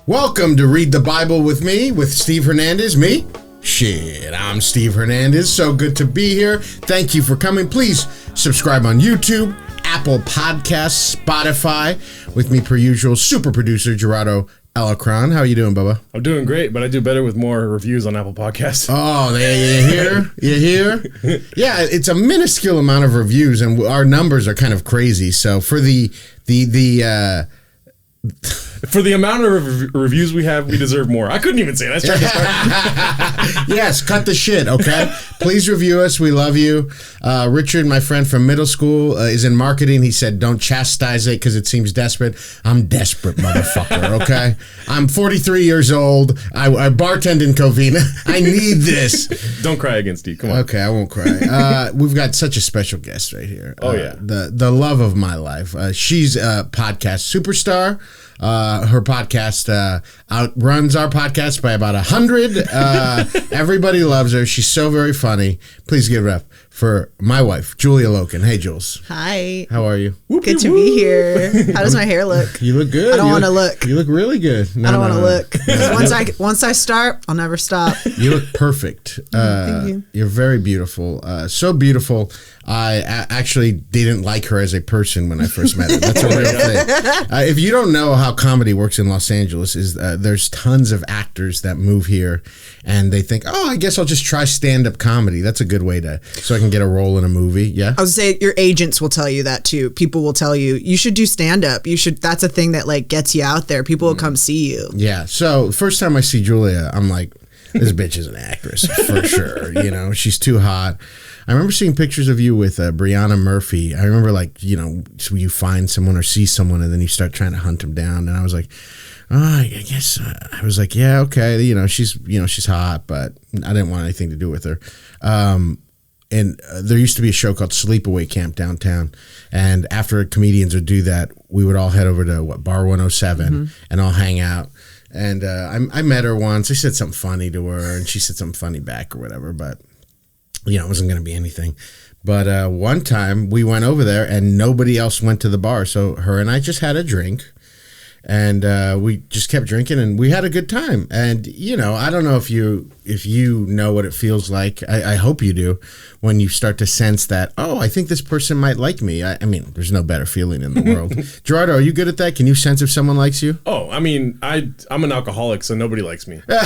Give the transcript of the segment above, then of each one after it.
Welcome to Read the Bible with me, with Steve Hernandez. Me? Shit, I'm Steve Hernandez. So good to be here. Thank you for coming. Please subscribe on YouTube, Apple Podcasts, Spotify. With me, per usual, super producer Gerardo Alacron. How are you doing, Bubba? I'm doing great, but I do better with more reviews on Apple Podcasts. Oh, you hear? You hear? Yeah, it's a minuscule amount of reviews, and our numbers are kind of crazy. So for For the amount of reviews we have, we deserve more. I couldn't even say that. Yes, cut the shit, okay? Please review us. We love you. Richard, my friend from middle school, is in marketing. He said, don't chastise it because it seems desperate. I'm desperate, motherfucker, okay? I'm 43 years old. I bartend in Covina. I need this. Don't cry again, Steve. Come on. Okay, I won't cry. We've got such a special guest right here. Oh, yeah. The love of my life. She's a podcast superstar. Her podcast outruns our podcast by about 100. Everybody loves her. She's so very funny. Please give it up for my wife, Julia Loken. Hey, Jules. Hi. How are you? Good to be here. How does my hair look? You look good. I don't want to look. You look really good. I don't want to look. Once I start, I'll never stop. You look perfect. Thank you. You're very beautiful. So beautiful. I actually didn't like her as a person when I first met her. That's a real thing. If you don't know how comedy works in Los Angeles, there's tons of actors that move here and they think, oh, I guess I'll just try stand-up comedy. That's a good way so I can get a role in a movie. Yeah. I was saying your agents will tell you that too. People will tell you, you should do stand-up. That's a thing that like gets you out there. People will come see you. Yeah. So first time I see Julia, I'm like, this bitch is an actress for sure. You know, she's too hot. I remember seeing pictures of you with Brianna Murphy. I remember so you find someone or see someone and then you start trying to hunt them down. And I was like, oh, I guess I was like, yeah, okay. She's hot, but I didn't want anything to do with her. And there used to be a show called Sleepaway Camp downtown. And after comedians would do that, we would all head over to Bar 107 and all hang out. And I met her once. I said something funny to her and she said something funny back or whatever, but it wasn't going to be anything. But one time we went over there and nobody else went to the bar. So her and I just had a drink and we just kept drinking and we had a good time. And, I don't know if you know what it feels like. I hope you do when you start to sense that, oh, I think this person might like me. I mean, there's no better feeling in the world. Gerardo, are you good at that? Can you sense if someone likes you? Oh, I mean, I'm an alcoholic, so nobody likes me. That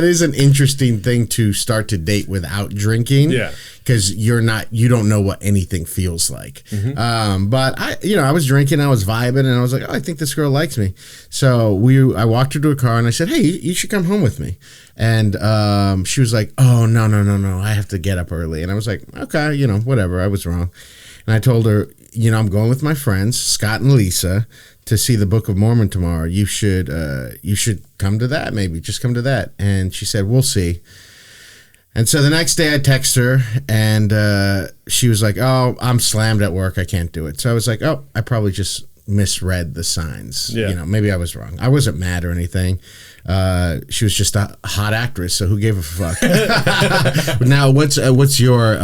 is an interesting thing to start to date without drinking. Yeah. Because you don't know what anything feels like. But I was drinking, I was vibing, and I was like, oh, I think this girl likes me. So I walked her to a car and I said, hey, you should come home with me. And she was like, oh, no, I have to get up early. And I was like, okay, whatever, I was wrong. And I told her, I'm going with my friends, Scott and Lisa, to see the Book of Mormon tomorrow. You should come to that, maybe. Just come to that. And she said, we'll see. And so the next day I text her and she was like, oh, I'm slammed at work. I can't do it. So I was like, oh, I probably just misread the signs. Yeah. Maybe I was wrong. I wasn't mad or anything. She was just a hot actress. So who gave a fuck? Now, what's your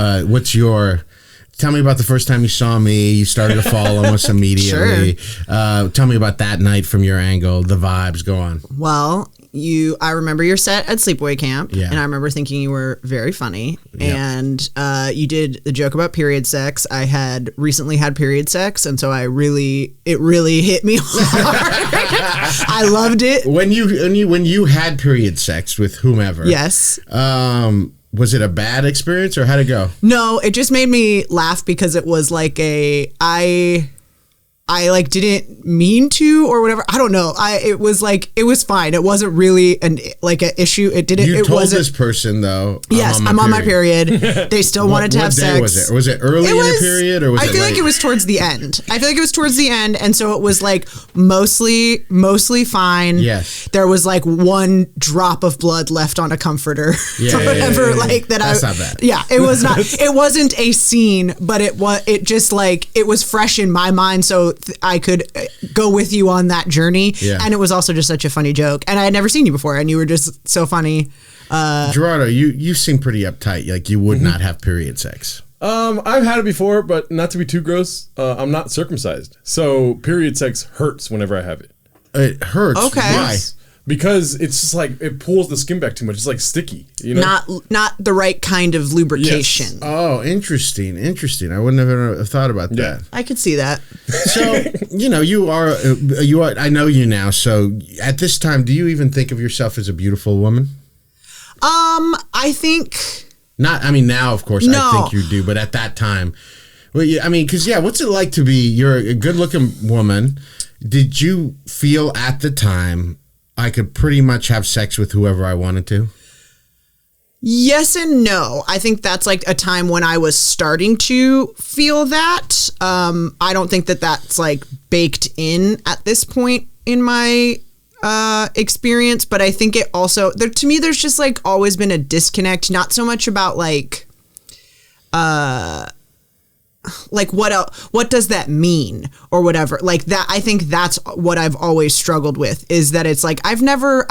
tell me about the first time you saw me. You started to follow us immediately. Sure. Tell me about that night from your angle, the vibes. Go on. Well, I remember your set at Sleepaway Camp, and I remember thinking you were very funny, and you did the joke about period sex. I had recently had period sex, and so it really hit me hard. I loved it. When you had period sex with whomever, yes. Was it a bad experience or how'd it go? No, it just made me laugh because it was like I like didn't mean to or whatever. I don't know. It was fine. It wasn't really an issue. It didn't. You it told wasn't, this person though. Yes, I'm on my period. They still wanted to have sex. Was it? Was it early in the period or was it? I feel like it was towards the end. And so it was like mostly fine. Yes. There was like one drop of blood left on a comforter. Yeah, or whatever. Yeah. Like that. That's not bad. Yeah, it was not. It wasn't a scene, but it was fresh in my mind. So I could go with you on that journey. Yeah. And it was also just such a funny joke. And I had never seen you before, and you were just so funny. Gerardo, you seem pretty uptight. Like you would not have period sex. I've had it before, but not to be too gross. I'm not circumcised, so period sex hurts whenever I have it. It hurts. Okay. Why? Because it's just like it pulls the skin back too much. It's like sticky, you know. Not the right kind of lubrication. Yes. Oh, interesting. I wouldn't have thought about that. I could see that. So, you are. I know you now. So, at this time, do you even think of yourself as a beautiful woman? I think. Not. I mean, now, of course, No. I think you do. But at that time, well, I mean, because what's it like to be? You're a good-looking woman. Did you feel at the time I could pretty much have sex with whoever I wanted to? Yes and no. I think that's like a time when I was starting to feel that. I don't think that that's like baked in at this point in my experience, but I think it also, to me, there's just like always been a disconnect, not so much about like what does that mean or whatever, like that. I think that's what I've always struggled with, is that it's like I've never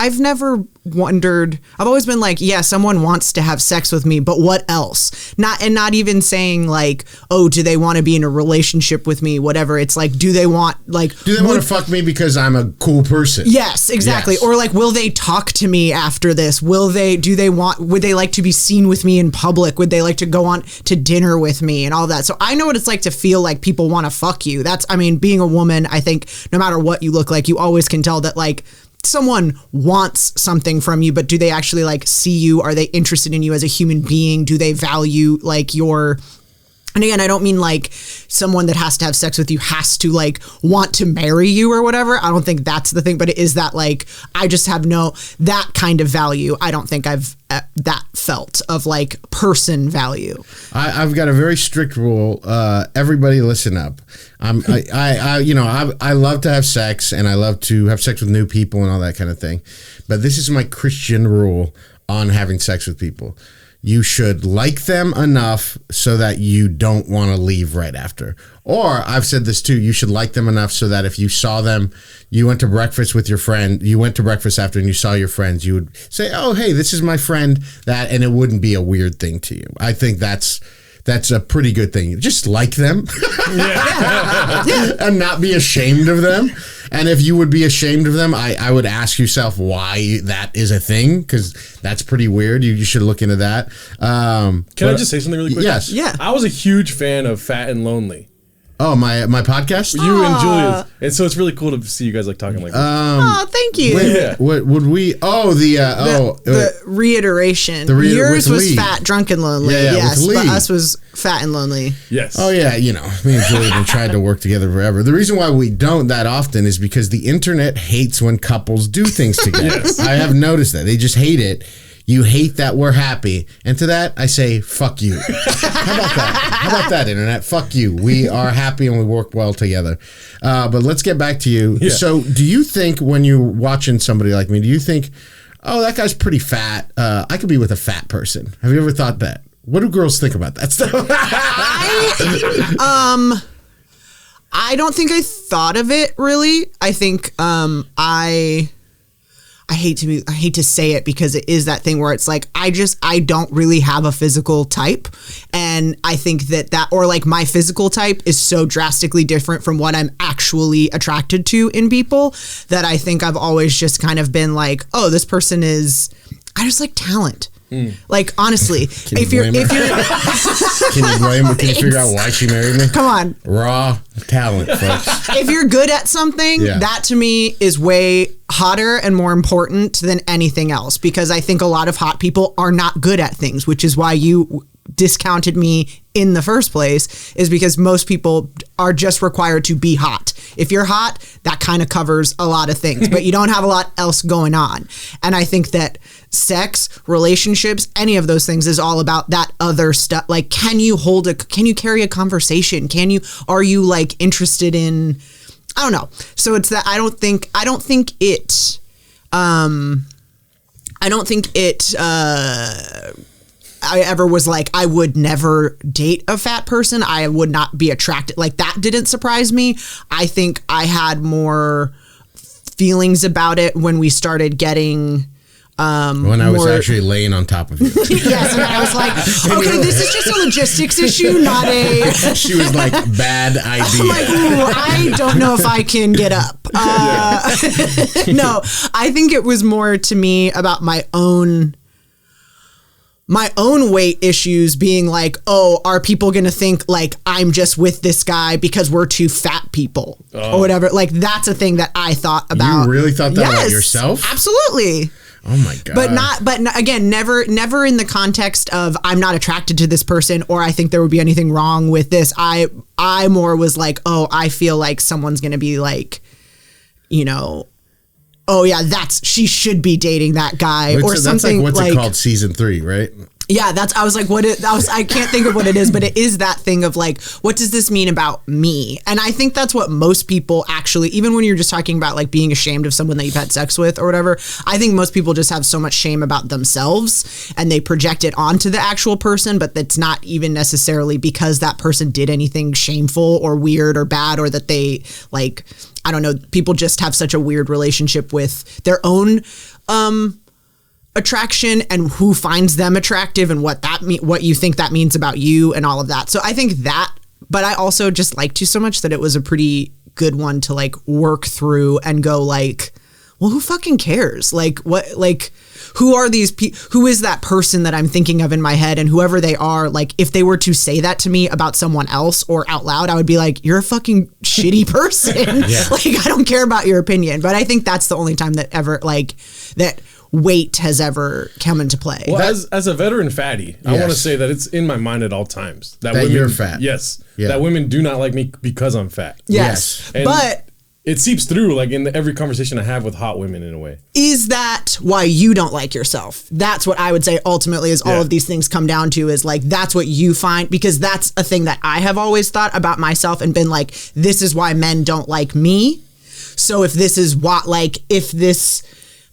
wondered. I've always been like, yeah, someone wants to have sex with me, but what else? Not even saying like, oh, do they want to be in a relationship with me, whatever. It's like, do they want to fuck me because I'm a cool person? Yes, exactly. Yes. Or like, will they talk to me after this? Would they like to be seen with me in public? Would they like to go on to dinner with me and all that? So I know what it's like to feel like people want to fuck you. Being a woman, I think no matter what you look like, you always can tell that like someone wants something from you, but do they actually like see you? Are they interested in you as a human being? Do they value like your... And again, I don't mean like someone that has to have sex with you has to like want to marry you or whatever. I don't think that's the thing, but it is that like, I just have that kind of value. I don't think I've that felt of like person value. I've got a very strict rule. Everybody listen up. I love to have sex and I love to have sex with new people and all that kind of thing. But this is my Christian rule on having sex with people. You should like them enough so that you don't want to leave right after. Or I've said this too, you should like them enough so that if you saw them, you went to breakfast with your friend, you went to breakfast after and you saw your friends, you would say, oh, hey, this is my friend, and it wouldn't be a weird thing to you. I think that's a pretty good thing. Just like them and not be ashamed of them. And if you would be ashamed of them, I would ask yourself why that is a thing, because that's pretty weird. You should look into that. Can I just say something really quick? Yes. Yeah. I was a huge fan of Fat and Lonely. Oh, my podcast? You and Julia's. And so it's really cool to see you guys like talking like that. Thank you. Yeah. What would we? Oh, the reiteration. Yours was Lee. Fat, Drunk, and Lonely. Yeah, yes, with but Lee. us was Fat and Lonely. Yes. Oh, yeah. Me and Julia have been trying to work together forever. The reason why we don't that often is because the internet hates when couples do things together. Yes. I have noticed that. They just hate it. You hate that we're happy. And to that, I say, fuck you. How about that? How about that, internet? Fuck you. We are happy and we work well together. But let's get back to you. Yeah. So do you think when you're watching somebody like me, do you think, oh, that guy's pretty fat. I could be with a fat person. Have you ever thought that? What do girls think about that stuff? I don't think I thought of it really. I think I hate to say it because it is that thing where it's like I don't really have a physical type, and I think that or like my physical type is so drastically different from what I'm actually attracted to in people that I think I've always just kind of been like, oh, this person is, I just like talent. Like honestly, if you're Can you blame her? Can you figure out why she married me? Come on. Raw talent, folks. If you're good at something, that to me is way hotter and more important than anything else, because I think a lot of hot people are not good at things, which is why you discounted me in the first place, is because most people are just required to be hot. If you're hot, that kind of covers a lot of things, but you don't have a lot else going on. And I think that sex, relationships, any of those things is all about that other stuff. Like, can you carry a conversation? Are you like interested in, I don't know. So it's that I don't think I ever was like, I would never date a fat person. I would not be attracted. Like, that didn't surprise me. I think I had more feelings about it when we started getting When I was actually laying on top of you. Yes, and I was like, okay, this is just a logistics issue, not a... She was like, bad idea. I'm like, ooh, I don't know if I can get up. No, I think it was more to me about my own weight issues being like, oh, are people going to think like I'm just with this guy because we're two fat people or whatever? Like, that's a thing that I thought about. You really thought that about yourself? Absolutely. Oh my God. But again, never in the context of I'm not attracted to this person or I think there would be anything wrong with this. I more was like, oh, I feel like someone's going to be like, you know, oh yeah, she should be dating that guy or something. That's like, what's it called? Season 3, right? Yeah, I was like, I can't think of what it is, but it is that thing of like, what does this mean about me? And I think that's what most people actually, even when you're just talking about like being ashamed of someone that you've had sex with or whatever, I think most people just have so much shame about themselves and they project it onto the actual person, but that's not even necessarily because that person did anything shameful or weird or bad or that they like, I don't know, people just have such a weird relationship with their own, attraction and who finds them attractive and what you think that means about you and all of that. So I think that, but I also just liked you so much that it was a pretty good one to like work through and go like, well, who fucking cares? Like what, like who are these people? Who is that person that I'm thinking of in my head? And whoever they are, like if they were to say that to me about someone else or out loud, I would be like, you're a fucking shitty person. Yeah. Like I don't care about your opinion. But I think that's the only time that ever like that weight has ever come into play. Well, as a veteran fatty, I want to say that it's in my mind at all times that women, you're fat. Yes, that women do not like me because I'm fat. Yes, and but it seeps through like in every conversation I have with hot women in a way. Is that why you don't like yourself? That's what I would say ultimately is all of these things come down to is like that's what you find, because that's a thing that I have always thought about myself and been like, this is why men don't like me. So if this is what like if this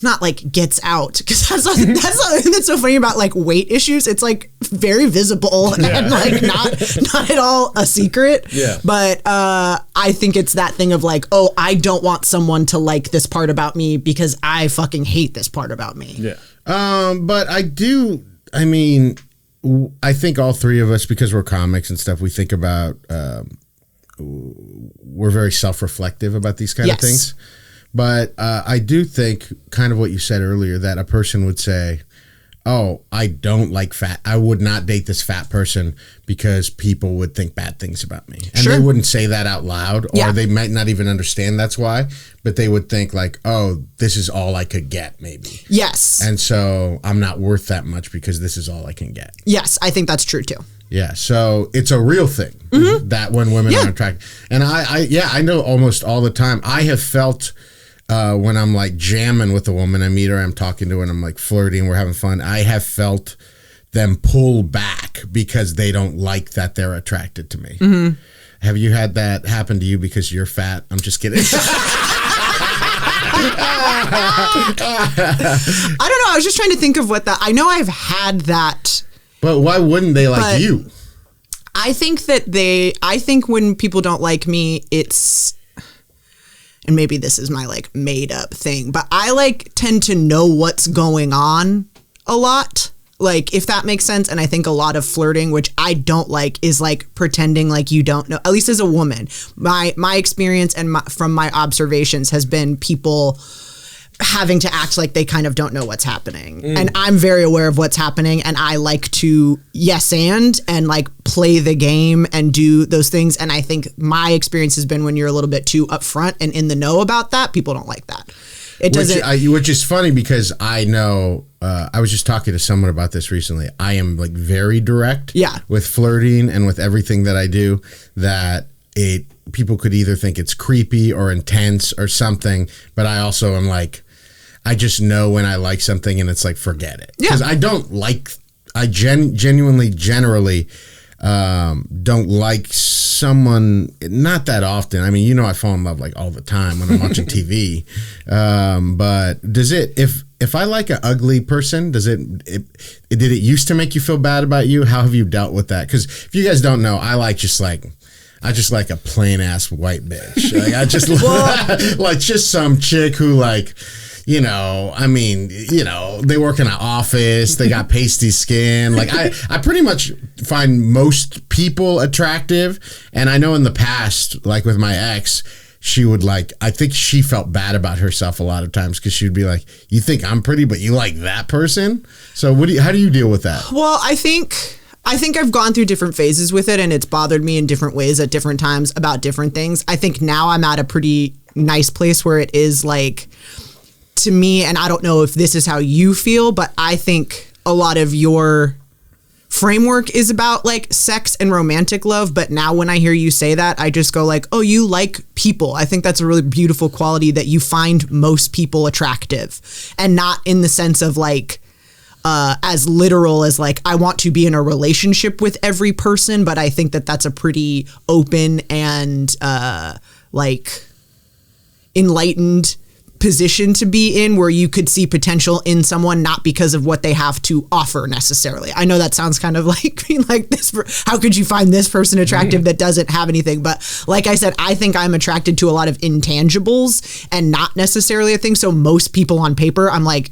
not like gets out, because that's the thing that's so funny about like weight issues. It's like very visible and like not at all a secret. Yeah. But I think it's that thing of like, oh, I don't want someone to like this part about me because I fucking hate this part about me. Yeah. But I do. I mean, I think all three of us, because we're comics and stuff, we think about. We're very self-reflective about these kind of things. But I do think kind of what you said earlier, that a person would say, oh, I don't like fat. I would not date this fat person because people would think bad things about me. And they wouldn't say that out loud, or they might not even understand that's why, but they would think like, oh, this is all I could get maybe. Yes. And so I'm not worth that much because this is all I can get. Yes, I think that's true too. Yeah, so it's a real thing that when women are attracted. And I know almost all the time. I have felt when I'm like jamming with a woman, I meet her, I'm talking to her, and I'm like flirting, we're having fun. I have felt them pull back because they don't like that they're attracted to me. Mm-hmm. Have you had that happen to you because you're fat? I'm just kidding. I don't know. I was just trying to think of what that. I know I've had that. But why wouldn't they like you? I think when people don't like me, it's. And maybe this is my like made up thing, but I like tend to know what's going on a lot. Like if that makes sense. And I think a lot of flirting, which I don't like, is like pretending like you don't know, at least as a woman. My experience and from my observations has been people having to act like they kind of don't know what's happening. And I'm very aware of what's happening, and I like to yes and like play the game and do those things. And I think my experience has been when you're a little bit too upfront and in the know about that, people don't like that. It doesn't. Which is funny because I know, I was just talking to someone about this recently. I am like very direct with flirting and with everything that I do, that people could either think it's creepy or intense or something, but I also am like, I just know when I like something and it's like, forget it. Because I don't like, I genuinely, generally don't like someone, not that often. I mean, you know, I fall in love like all the time when I'm watching TV. But does it, if I like an ugly person, did it used to make you feel bad about you? How have you dealt with that? Because if you guys don't know, I just like a plain ass white bitch. Like I just like just some chick who like, I mean, they work in an office, they got pasty skin. Like I pretty much find most people attractive. And I know in the past, like with my ex, she would I think she felt bad about herself a lot of times because she'd be like, you think I'm pretty, but you like that person? So how do you deal with that? Well, I think I've gone through different phases with it, and it's bothered me in different ways at different times about different things. I think now I'm at a pretty nice place where it is to me, and I don't know if this is how you feel, but I think a lot of your framework is about sex and romantic love. But now when I hear you say that, I just go oh, you like people. I think that's a really beautiful quality, that you find most people attractive, and not in the sense of as literal as I want to be in a relationship with every person, but I think that that's a pretty open and enlightened position to be in, where you could see potential in someone, not because of what they have to offer necessarily. I know that sounds kind of being this, how could you find this person attractive that doesn't have anything? But like I said, I think I'm attracted to a lot of intangibles and not necessarily a thing. So most people on paper, I'm I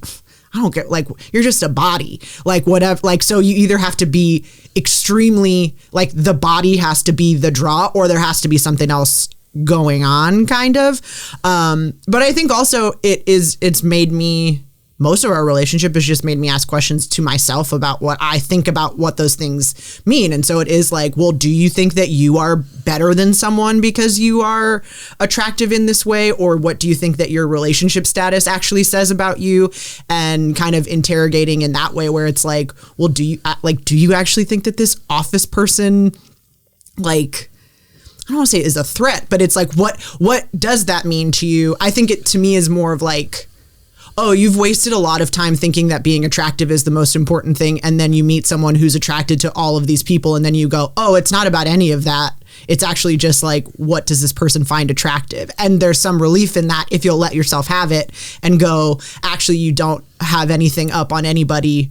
don't get you're just a body, whatever. So you either have to be extremely the body has to be the draw, or there has to be something else going on, kind of. But I think also it's made me, most of our relationship has just made me ask questions to myself about what I think about what those things mean. And so it is well, do you think that you are better than someone because you are attractive in this way? Or what do you think that your relationship status actually says about you? And kind of interrogating in that way, where it's well, do you actually think that this office person, I don't want to say it is a threat, but it's what does that mean to you? I think it, to me, is more of oh, you've wasted a lot of time thinking that being attractive is the most important thing. And then you meet someone who's attracted to all of these people. And then you go, oh, it's not about any of that. It's actually just what does this person find attractive? And there's some relief in that if you'll let yourself have it and go, actually, you don't have anything up on anybody.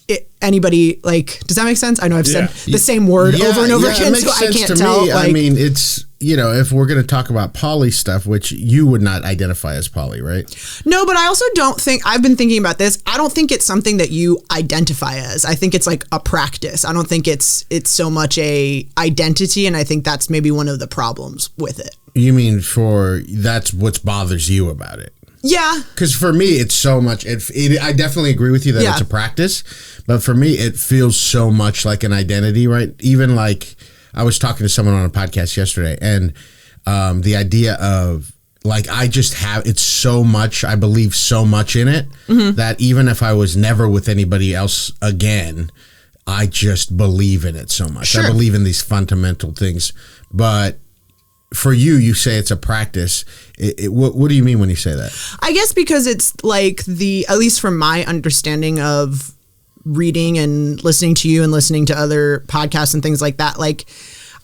Does that make sense? I know I've said the same word over and over again, so I can't tell. Me. I mean, it's, if we're going to talk about poly stuff, which you would not identify as poly, right? No, but I also don't think, I've been thinking about this, I don't think it's something that you identify as. I think it's a practice. I don't think it's so much a identity, and I think that's maybe one of the problems with it. You mean that's what bothers you about it? Yeah. Because for me, it's so much, I definitely agree with you that it's a practice, but for me, it feels so much like an identity, right? Even I was talking to someone on a podcast yesterday, and the idea of I just have, it's so much, I believe so much in it, that even if I was never with anybody else again, I just believe in it so much. Sure. I believe in these fundamental things. But for you say it's a practice. What do you mean when you say that? I guess because it's at least from my understanding of reading and listening to you and listening to other podcasts and things like that,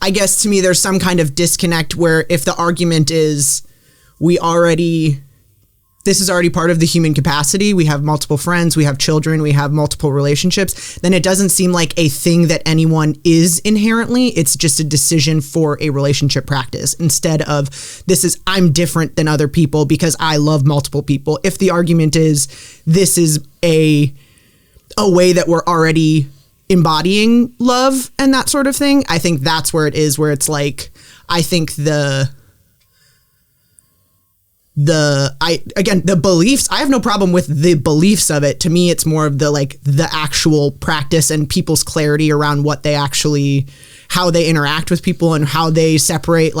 I guess to me there's some kind of disconnect where if the argument is this is already part of the human capacity, we have multiple friends, we have children, we have multiple relationships, then it doesn't seem like a thing that anyone is inherently. It's just a decision for a relationship practice, instead of I'm different than other people because I love multiple people. If the argument is this is a way that we're already embodying love and that sort of thing, I think that's where it is, where it's I think the beliefs, I have no problem with the beliefs of it. To me, it's more of the actual practice and people's clarity around what they actually, how they interact with people and how they separate,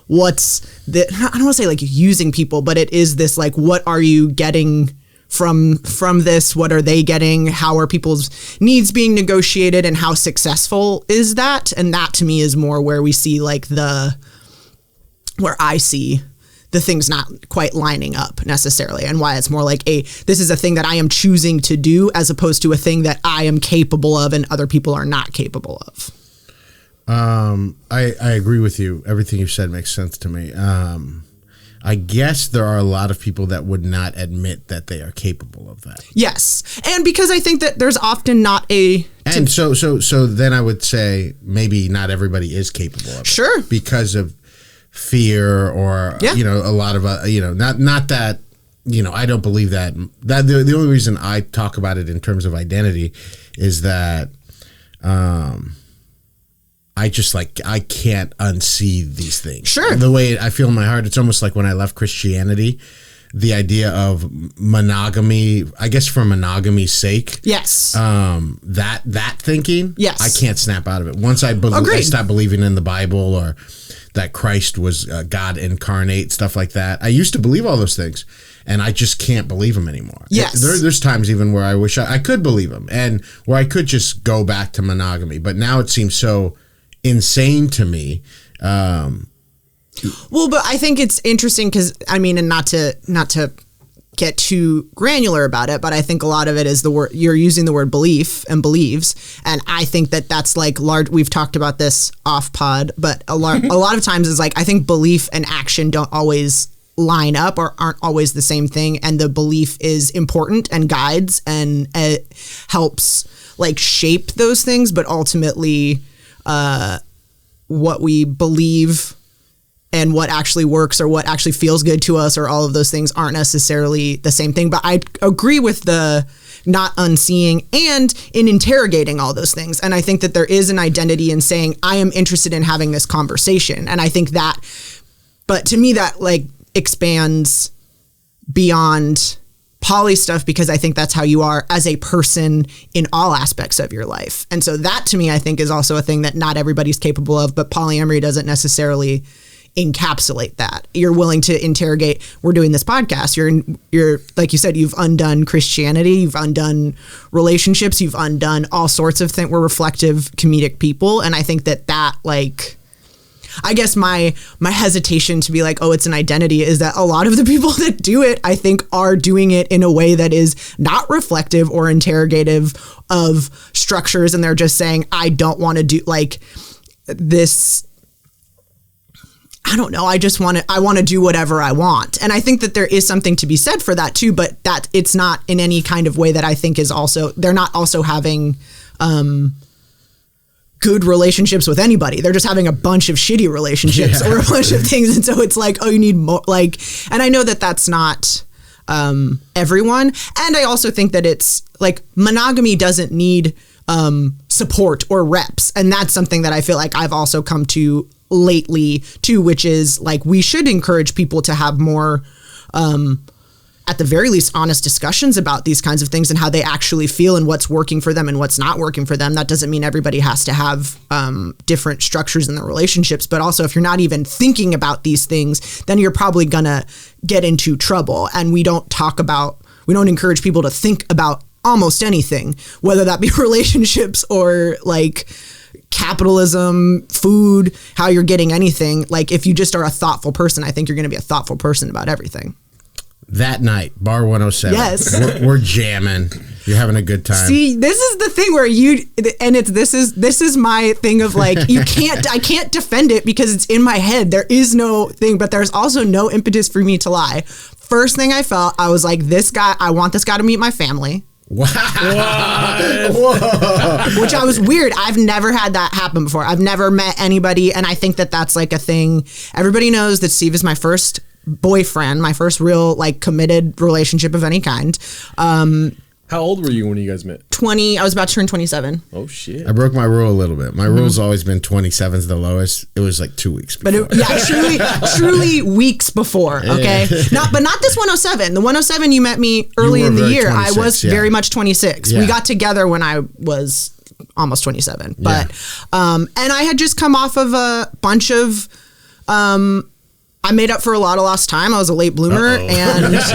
what's the, I don't want to say using people, but it is this, what are you getting from this? What are they getting? How are people's needs being negotiated, and how successful is that? And that to me is more where we see where I see the thing's not quite lining up necessarily, and why it's more this is a thing that I am choosing to do as opposed to a thing that I am capable of and other people are not capable of. I agree with you. Everything you've said makes sense to me. I guess there are a lot of people that would not admit that they are capable of that. Yes. And because I think that there's often not and so then I would say maybe not everybody is capable of it. Sure. Because of fear or, a lot of, not that I don't believe that. The only reason I talk about it in terms of identity is that I just I can't unsee these things. Sure. The way I feel in my heart, it's almost like when I left Christianity, the idea of monogamy, I guess for monogamy's sake. Yes. That thinking. Yes. I can't snap out of it. Once I stop believing in the Bible or that Christ was God incarnate, stuff like that. I used to believe all those things, and I just can't believe them anymore. Yes. There's times even where I wish I could believe them, and where I could just go back to monogamy. But now it seems so insane to me. Well, but I think it's interesting because, I mean, and not to get too granular about it, but I think a lot of it is the word, you're using the word belief and believes. And I think that's like large. We've talked about this off pod, but a lot of times is like, I think belief and action don't always line up or aren't always the same thing. And the belief is important and guides and it helps like shape those things. But ultimately, what we believe and what actually works or what actually feels good to us or all of those things aren't necessarily the same thing. But I agree with the not unseeing and in interrogating all those things. And I think that there is an identity in saying, I am interested in having this conversation. And I think that, but to me that like expands beyond poly stuff because I think that's how you are as a person in all aspects of your life. And so that to me, I think is also a thing that not everybody's capable of, but polyamory doesn't necessarily encapsulate that. You're willing to interrogate, we're doing this podcast. You're like you said, you've undone Christianity, you've undone relationships, you've undone all sorts of things. We're reflective, comedic people. And I think that like, I guess my hesitation to be like, oh, it's an identity is that a lot of the people that do it, I think are doing it in a way that is not reflective or interrogative of structures. And they're just saying, I don't want to do like this. I don't know. I want to do whatever I want. And I think that there is something to be said for that too, but that it's not in any kind of way that I think is also, they're not also having, good relationships with anybody. They're just having a bunch of shitty relationships or a bunch of things. And so it's like, oh, you need more like, and I know that that's not everyone. And I also think that it's like monogamy doesn't need support or reps. And that's something that I feel like I've also come to lately too, which is like, we should encourage people to have more, at the very least, honest discussions about these kinds of things and how they actually feel and what's working for them and what's not working for them. That doesn't mean everybody has to have different structures in their relationships. But also, if you're not even thinking about these things, then you're probably going to get into trouble. And we don't encourage people to think about almost anything, whether that be relationships or like capitalism, food, how you're getting anything. Like if you just are a thoughtful person, I think you're going to be a thoughtful person about everything. That night, Bar 107. Yes. We're jamming. You're having a good time. See, this is the thing where this is my thing of like, I can't defend it because it's in my head. There is no thing, but there's also no impetus for me to lie. First thing I felt, I was like, I want this guy to meet my family. Wow. Whoa. Which I was weird. I've never had that happen before. I've never met anybody. And I think that that's like a thing. Everybody knows that Steve is my first boyfriend, my first real like committed relationship of any kind. How old were you when you guys met? 20. I was about to turn 27. Oh shit! I broke my rule a little bit. My rule's always been 27's the lowest. It was like 2 weeks before. But truly weeks before. Okay, but not this 107. The 107 you met me early in the year. I was very much 26. We got together when I was almost 27. But and I had just come off of a bunch of. I made up for a lot of lost time. I was a late bloomer, and not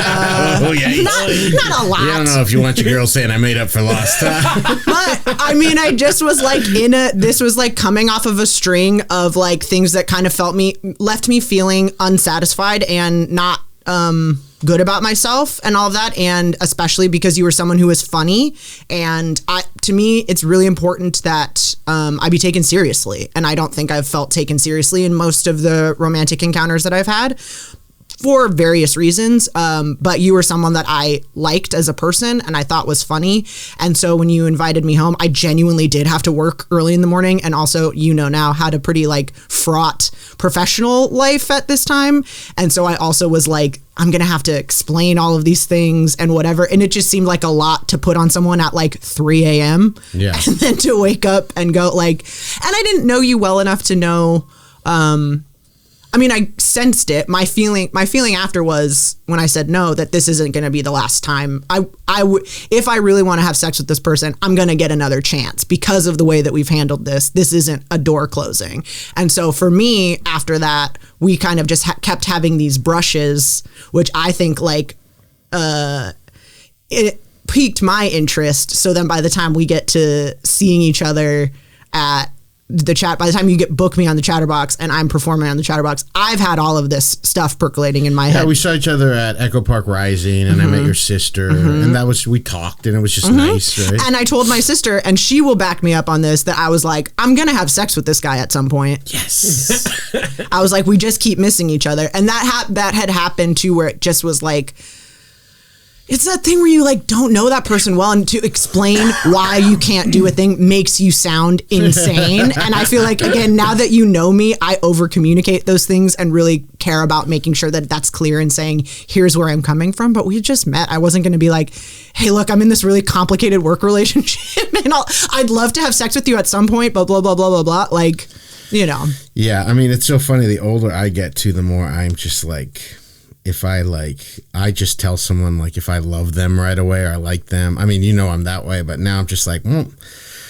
a lot. I don't know if you want your girl saying I made up for lost time. But I mean, I just was like this was like coming off of a string of like things that kind of left me feeling unsatisfied and not good about myself and all of that. And especially because you were someone who was funny. And to me, it's really important that I be taken seriously. And I don't think I've felt taken seriously in most of the romantic encounters that I've had. for various reasons. But you were someone that I liked as a person and I thought was funny. And so when you invited me home, I genuinely did have to work early in the morning. And also, now had a pretty like fraught professional life at this time. And so I also was like, I'm going to have to explain all of these things and whatever. And it just seemed like a lot to put on someone at like 3 a.m. Yeah. And then to wake up and go like, and I didn't know you well enough to know, I sensed it. My feeling after was when I said no, that this isn't going to be the last time. If I really want to have sex with this person, I'm going to get another chance because of the way that we've handled this. This isn't a door closing. And so for me, after that, we kind of just kept having these brushes, which I think like, it piqued my interest. So then by the time we get to seeing each other at the chat, by the time you book me on the Chatterbox and I'm performing on the Chatterbox, I've had all of this stuff percolating in my head. Yeah, we saw each other at Echo Park Rising, and I met your sister, and we talked, and it was just nice, right? And I told my sister, and she will back me up on this, that I was like, I'm gonna have sex with this guy at some point. Yes. I was like, we just keep missing each other, and that had happened too, where it just was like, it's that thing where you like don't know that person well, and to explain why you can't do a thing makes you sound insane. And I feel like, again, now that you know me, I over communicate those things and really care about making sure that that's clear and saying, here's where I'm coming from. But we just met. I wasn't going to be like, hey, look, I'm in this really complicated work relationship and I'd love to have sex with you at some point, but blah, blah, blah, blah, blah. Like, Yeah, I mean, it's so funny. The older I get too, the more I'm just like, if I just tell someone like if I love them right away or I like them. I mean, I'm that way, but now I'm just like,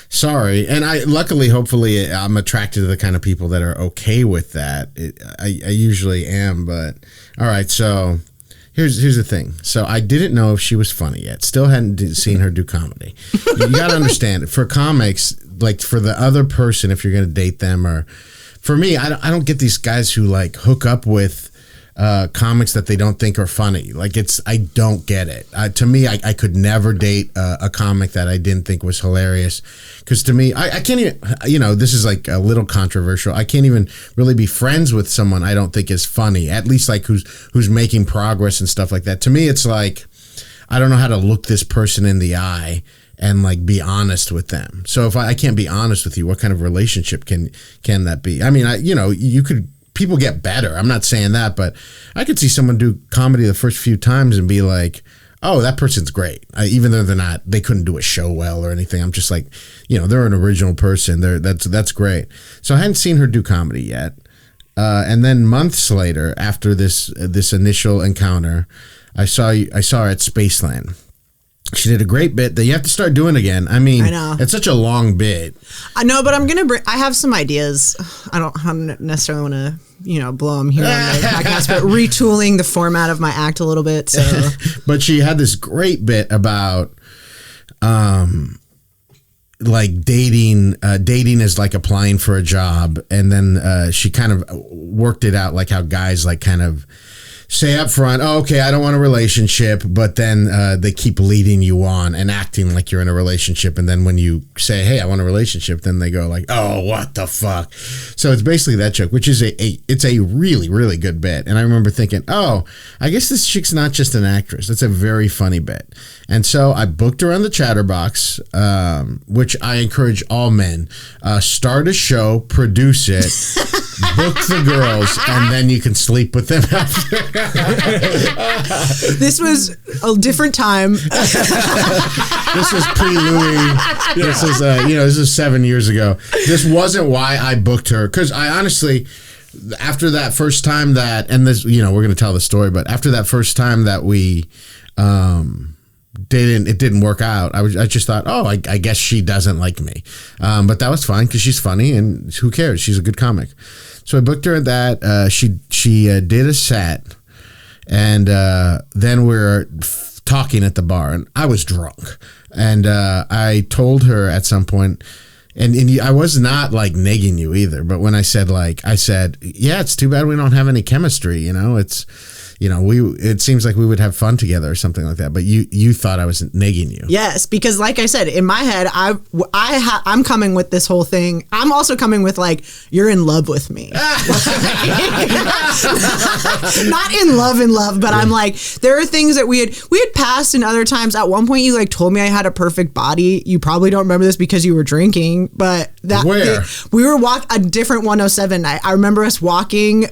sorry. And hopefully I'm attracted to the kind of people that are okay with that. I usually am, but all right. So here's the thing. So I didn't know if she was funny yet. Still hadn't seen her do comedy. You got to understand, for comics, like for the other person, if you're going to date them, or for me, I don't get these guys who like hook up with comics that they don't think are funny. Like I don't get it. To me, I could never date a comic that I didn't think was hilarious. Because to me, I can't even, this is like a little controversial. I can't even really be friends with someone I don't think is funny. At least like who's making progress and stuff like that. To me, it's like, I don't know how to look this person in the eye and like be honest with them. So if I can't be honest with you, what kind of relationship can that be? I mean, people get better. I'm not saying that, but I could see someone do comedy the first few times and be like, oh, that person's great. Even though they couldn't do a show well or anything. I'm just like, they're an original person. That's great. So I hadn't seen her do comedy yet. And then months later, after this initial encounter, I saw her at Spaceland. She did a great bit that you have to start doing again. I mean, I know. It's such a long bit. I know, but I have some ideas. I don't necessarily want to, blow them here on the podcast, but retooling the format of my act a little bit. So, but she had this great bit about, like dating is like applying for a job. And then she kind of worked it out, like how guys like kind of say up front, oh, okay, I don't want a relationship, but then they keep leading you on and acting like you're in a relationship. And then when you say, hey, I want a relationship, then they go like, oh, what the fuck? So it's basically that joke, which is it's a really, really good bit. And I remember thinking, oh, I guess this chick's not just an actress. That's a very funny bit. And so I booked her on the Chatterbox, which I encourage all men. Start a show, produce it, book the girls, and then you can sleep with them after. This was a different time. This was pre-Louis. This was, this was 7 years ago. This wasn't why I booked her, because I honestly, after that first time that, and this, we're going to tell the story, but after that first time that we it didn't work out. I just thought, oh, I guess she doesn't like me, but that was fine because she's funny and who cares? She's a good comic. So I booked her at that. She did a set. And then we're talking at the bar, and I was drunk. And I told her at some point, and I was not like negging you either, but when I said, yeah, it's too bad we don't have any chemistry, it seems like we would have fun together or something like that. But you thought I was nagging you. Yes, because like I said, in my head, I'm coming with this whole thing. I'm also coming with like, you're in love with me. Not in love, but I'm like, there are things that we had passed in other times. At one point, you like told me I had a perfect body. You probably don't remember this because you were drinking, but we were a different 107 night. I remember us walking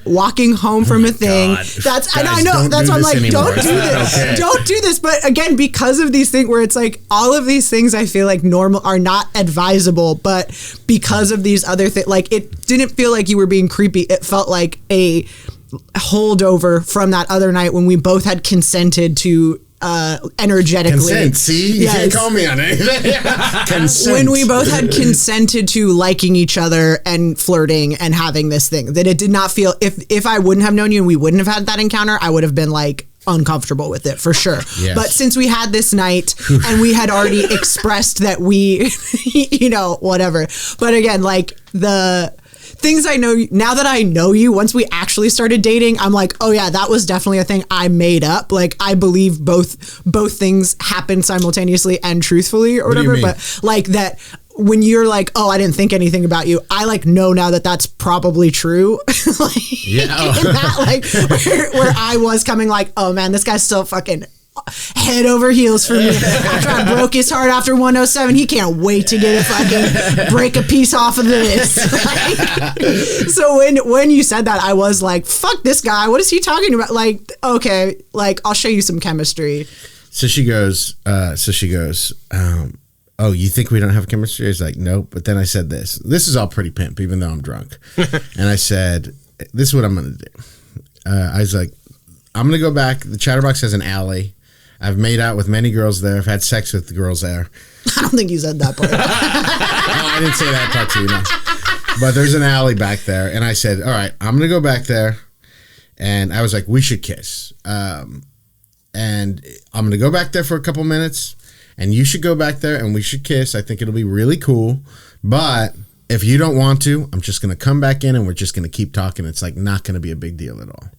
home from a thing. God. I know. That's why I'm like, don't do this. Okay. Don't do this. But again, because of these things where it's like all of these things I feel like normal are not advisable, but because of these other things, like it didn't feel like you were being creepy. It felt like a holdover from that other night when we both had consented to energetically. Consent, see? You can't call me on anything. Consent. When we both had consented to liking each other and flirting and having this thing, that it did not feel, if I wouldn't have known you and we wouldn't have had that encounter, I would have been like uncomfortable with it for sure. Yes. But since we had this night and we had already expressed that we, whatever. But again, like the things I know now that I know you, once we actually started dating, I'm like, oh yeah, that was definitely a thing I made up. Like I believe both things happened simultaneously and truthfully or whatever. But like that when you're like, oh, I didn't think anything about you, I like know now that that's probably true. Like, yeah. That, like where I was coming like, oh man, this guy's still fucking head over heels for me. After I broke his heart after 107, he can't wait to get a fucking break a piece off of this. Like, so when you said that, I was like, fuck this guy. What is he talking about? Like, okay, like I'll show you some chemistry. So she goes, oh, you think we don't have chemistry? I was like, nope. But then I said this is all pretty pimp, even though I'm drunk. And I said, this is what I'm going to do. I was like, I'm going to go back. The Chatterbox has an alley. I've made out with many girls there. I've had sex with the girls there. I don't think you said that part. No, I didn't say that part to you, no. But there's an alley back there. And I said, all right, I'm going to go back there. And I was like, we should kiss. And I'm going to go back there for a couple minutes. And you should go back there and we should kiss. I think it'll be really cool. But if you don't want to, I'm just going to come back in and we're just going to keep talking. It's like not going to be a big deal at all.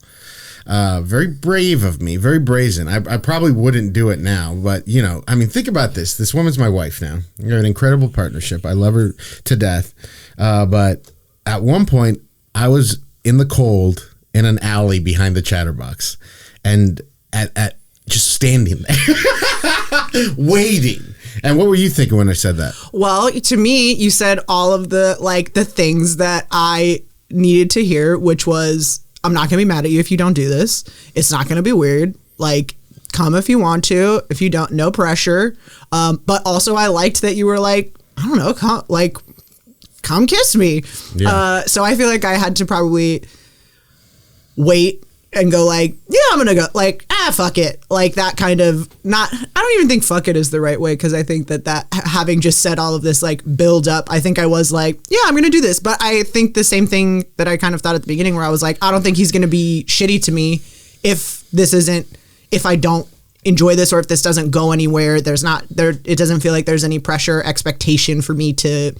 Very brave of me, very brazen. I probably wouldn't do it now, but think about this. This woman's my wife now. We're an incredible partnership. I love her to death. But at one point I was in the cold in an alley behind the Chatterbox and at just standing there waiting. And what were you thinking when I said that? Well, to me, you said all of the things that I needed to hear, which was, I'm not going to be mad at you if you don't do this. It's not going to be weird. Like, come if you want to. If you don't, no pressure. But also I liked that you were like, I don't know, come kiss me. Yeah. So I feel like I had to probably wait and go like, yeah, I'm going to go like, fuck it. Like that kind of I don't even think fuck it is the right way. Cause I think that having just said all of this like build up, I think I was like, yeah, I'm going to do this. But I think the same thing that I kind of thought at the beginning where I was like, I don't think he's going to be shitty to me if I don't enjoy this or if this doesn't go anywhere. It doesn't feel like there's any pressure, expectation for me to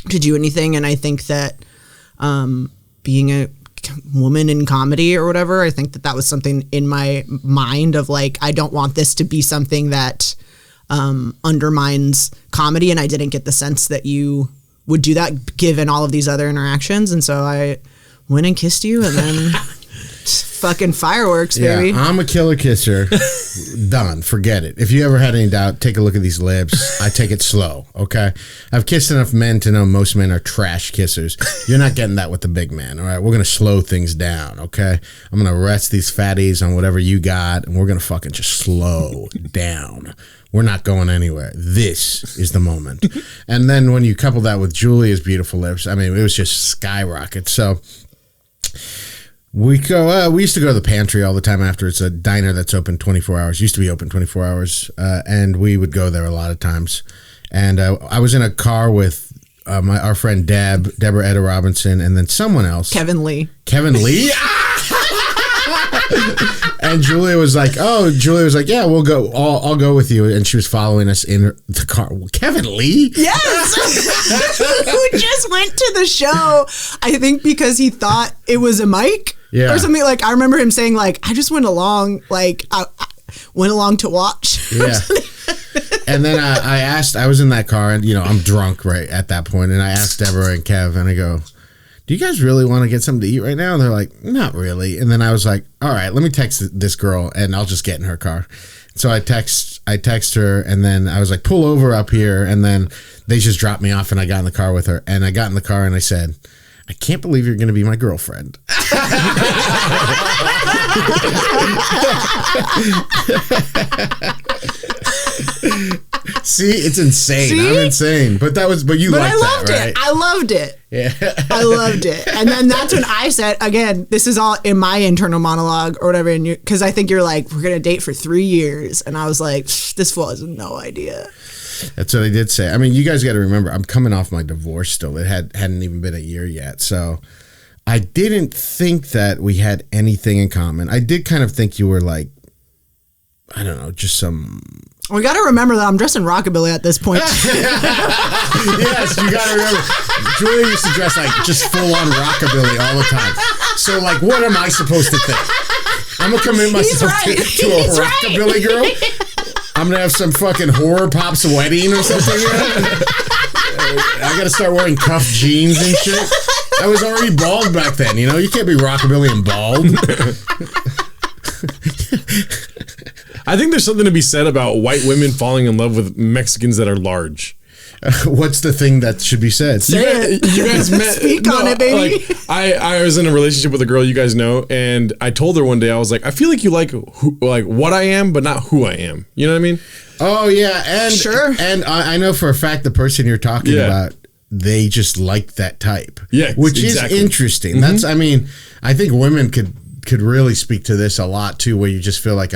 do anything. And I think that being a woman in comedy or whatever, I think that was something in my mind of like, I don't want this to be something that undermines comedy, and I didn't get the sense that you would do that given all of these other interactions. And so I went and kissed you, and then fucking fireworks, baby. Yeah, I'm a killer kisser. Done. Forget it. If you ever had any doubt, take a look at these lips. I take it slow, okay? I've kissed enough men to know most men are trash kissers. You're not getting that with the big man, all right? We're going to slow things down, okay? I'm going to rest these fatties on whatever you got, and we're going to fucking just slow down. We're not going anywhere. This is the moment. And then when you couple that with Julia's beautiful lips, I mean, it was just skyrocket. So we used to go to the pantry all the time after. It's a diner that's open 24 hours. Used to be open 24 hours. And we would go there a lot of times. And I was in a car with our friend Deborah Etta Robinson, and then someone else. Kevin Lee. And Julia was like, yeah, we'll go. I'll go with you. And she was following us in the car. Kevin Lee? Yes. Who just went to the show, I think because he thought it was a mic or something. Like, I remember him saying, like, I just went along, like, I went along to watch. Yeah. And then I was in that car, and, I'm drunk right at that point. And I asked Deborah and Kev, and I go, do you guys really want to get something to eat right now? And they're like, not really. And then I was like, all right, let me text this girl and I'll just get in her car. So I text her, and then I was like, pull over up here. And then they just dropped me off, and I got in the car with her. And I got in the car and I said, I can't believe you're going to be my girlfriend. See, it's insane. See? I'm insane. But you liked that, right? I loved it. Yeah. I loved it. And then that's when I said, again, this is all in my internal monologue or whatever, because I think you're like, we're going to date for 3 years. And I was like, this fool has no idea. That's what I did say. I mean, you guys got to remember, I'm coming off my divorce still. It hadn't even been a year yet. So I didn't think that we had anything in common. I did kind of think you were like, I don't know, just some... We got to remember that I'm dressing rockabilly at this point. Yes, you got to remember. Julia used to dress like just full on rockabilly all the time. So, like, what am I supposed to think? I'm going to commit myself to a rockabilly girl? I'm going to have some fucking horror pop's wedding or something. I got to start wearing cuffed jeans and shit. I was already bald back then, You can't be rockabilly and bald. I think there's something to be said about white women falling in love with Mexicans that are large. What's the thing that should be said? You guys met. Speak on it, baby. Like, I was in a relationship with a girl you guys know, and I told her one day, I was like, I feel like you like what I am, but not who I am. You know what I mean? Oh yeah, and sure. And I know for a fact the person you're talking about, they just like that type. Yeah, which is interesting. Mm-hmm. I think women could really speak to this a lot too, where you just feel like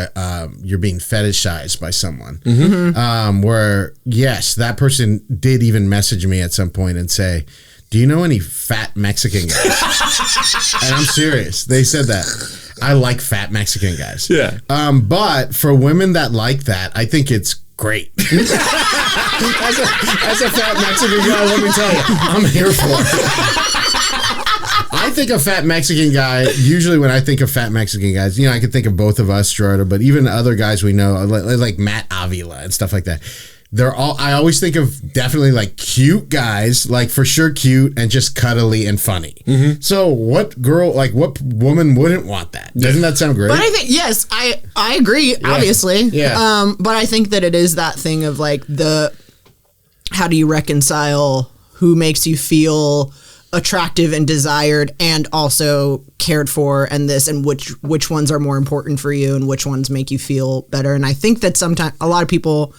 you're being fetishized by someone. Mm-hmm. Where yes, that person did even message me at some point and say, "Do you know any fat Mexican guys?" And I'm serious. They said that. I like fat Mexican guys. Yeah. But for women that like that, I think it's great. As a fat Mexican guy, let me tell you, I'm here for it. I think a fat Mexican guy, usually when I think of fat Mexican guys, I can think of both of us, Gerardo, but even other guys we know, like Matt Avila and stuff like that. I always think of definitely like cute guys, like for sure cute and just cuddly and funny. Mm-hmm. So what woman wouldn't want that? Doesn't that sound great? But I think, yes, I agree, obviously. Yeah. But I think that it is that thing of like how do you reconcile who makes you feel attractive and desired and also cared for and which ones are more important for you and which ones make you feel better. And I think that sometimes most people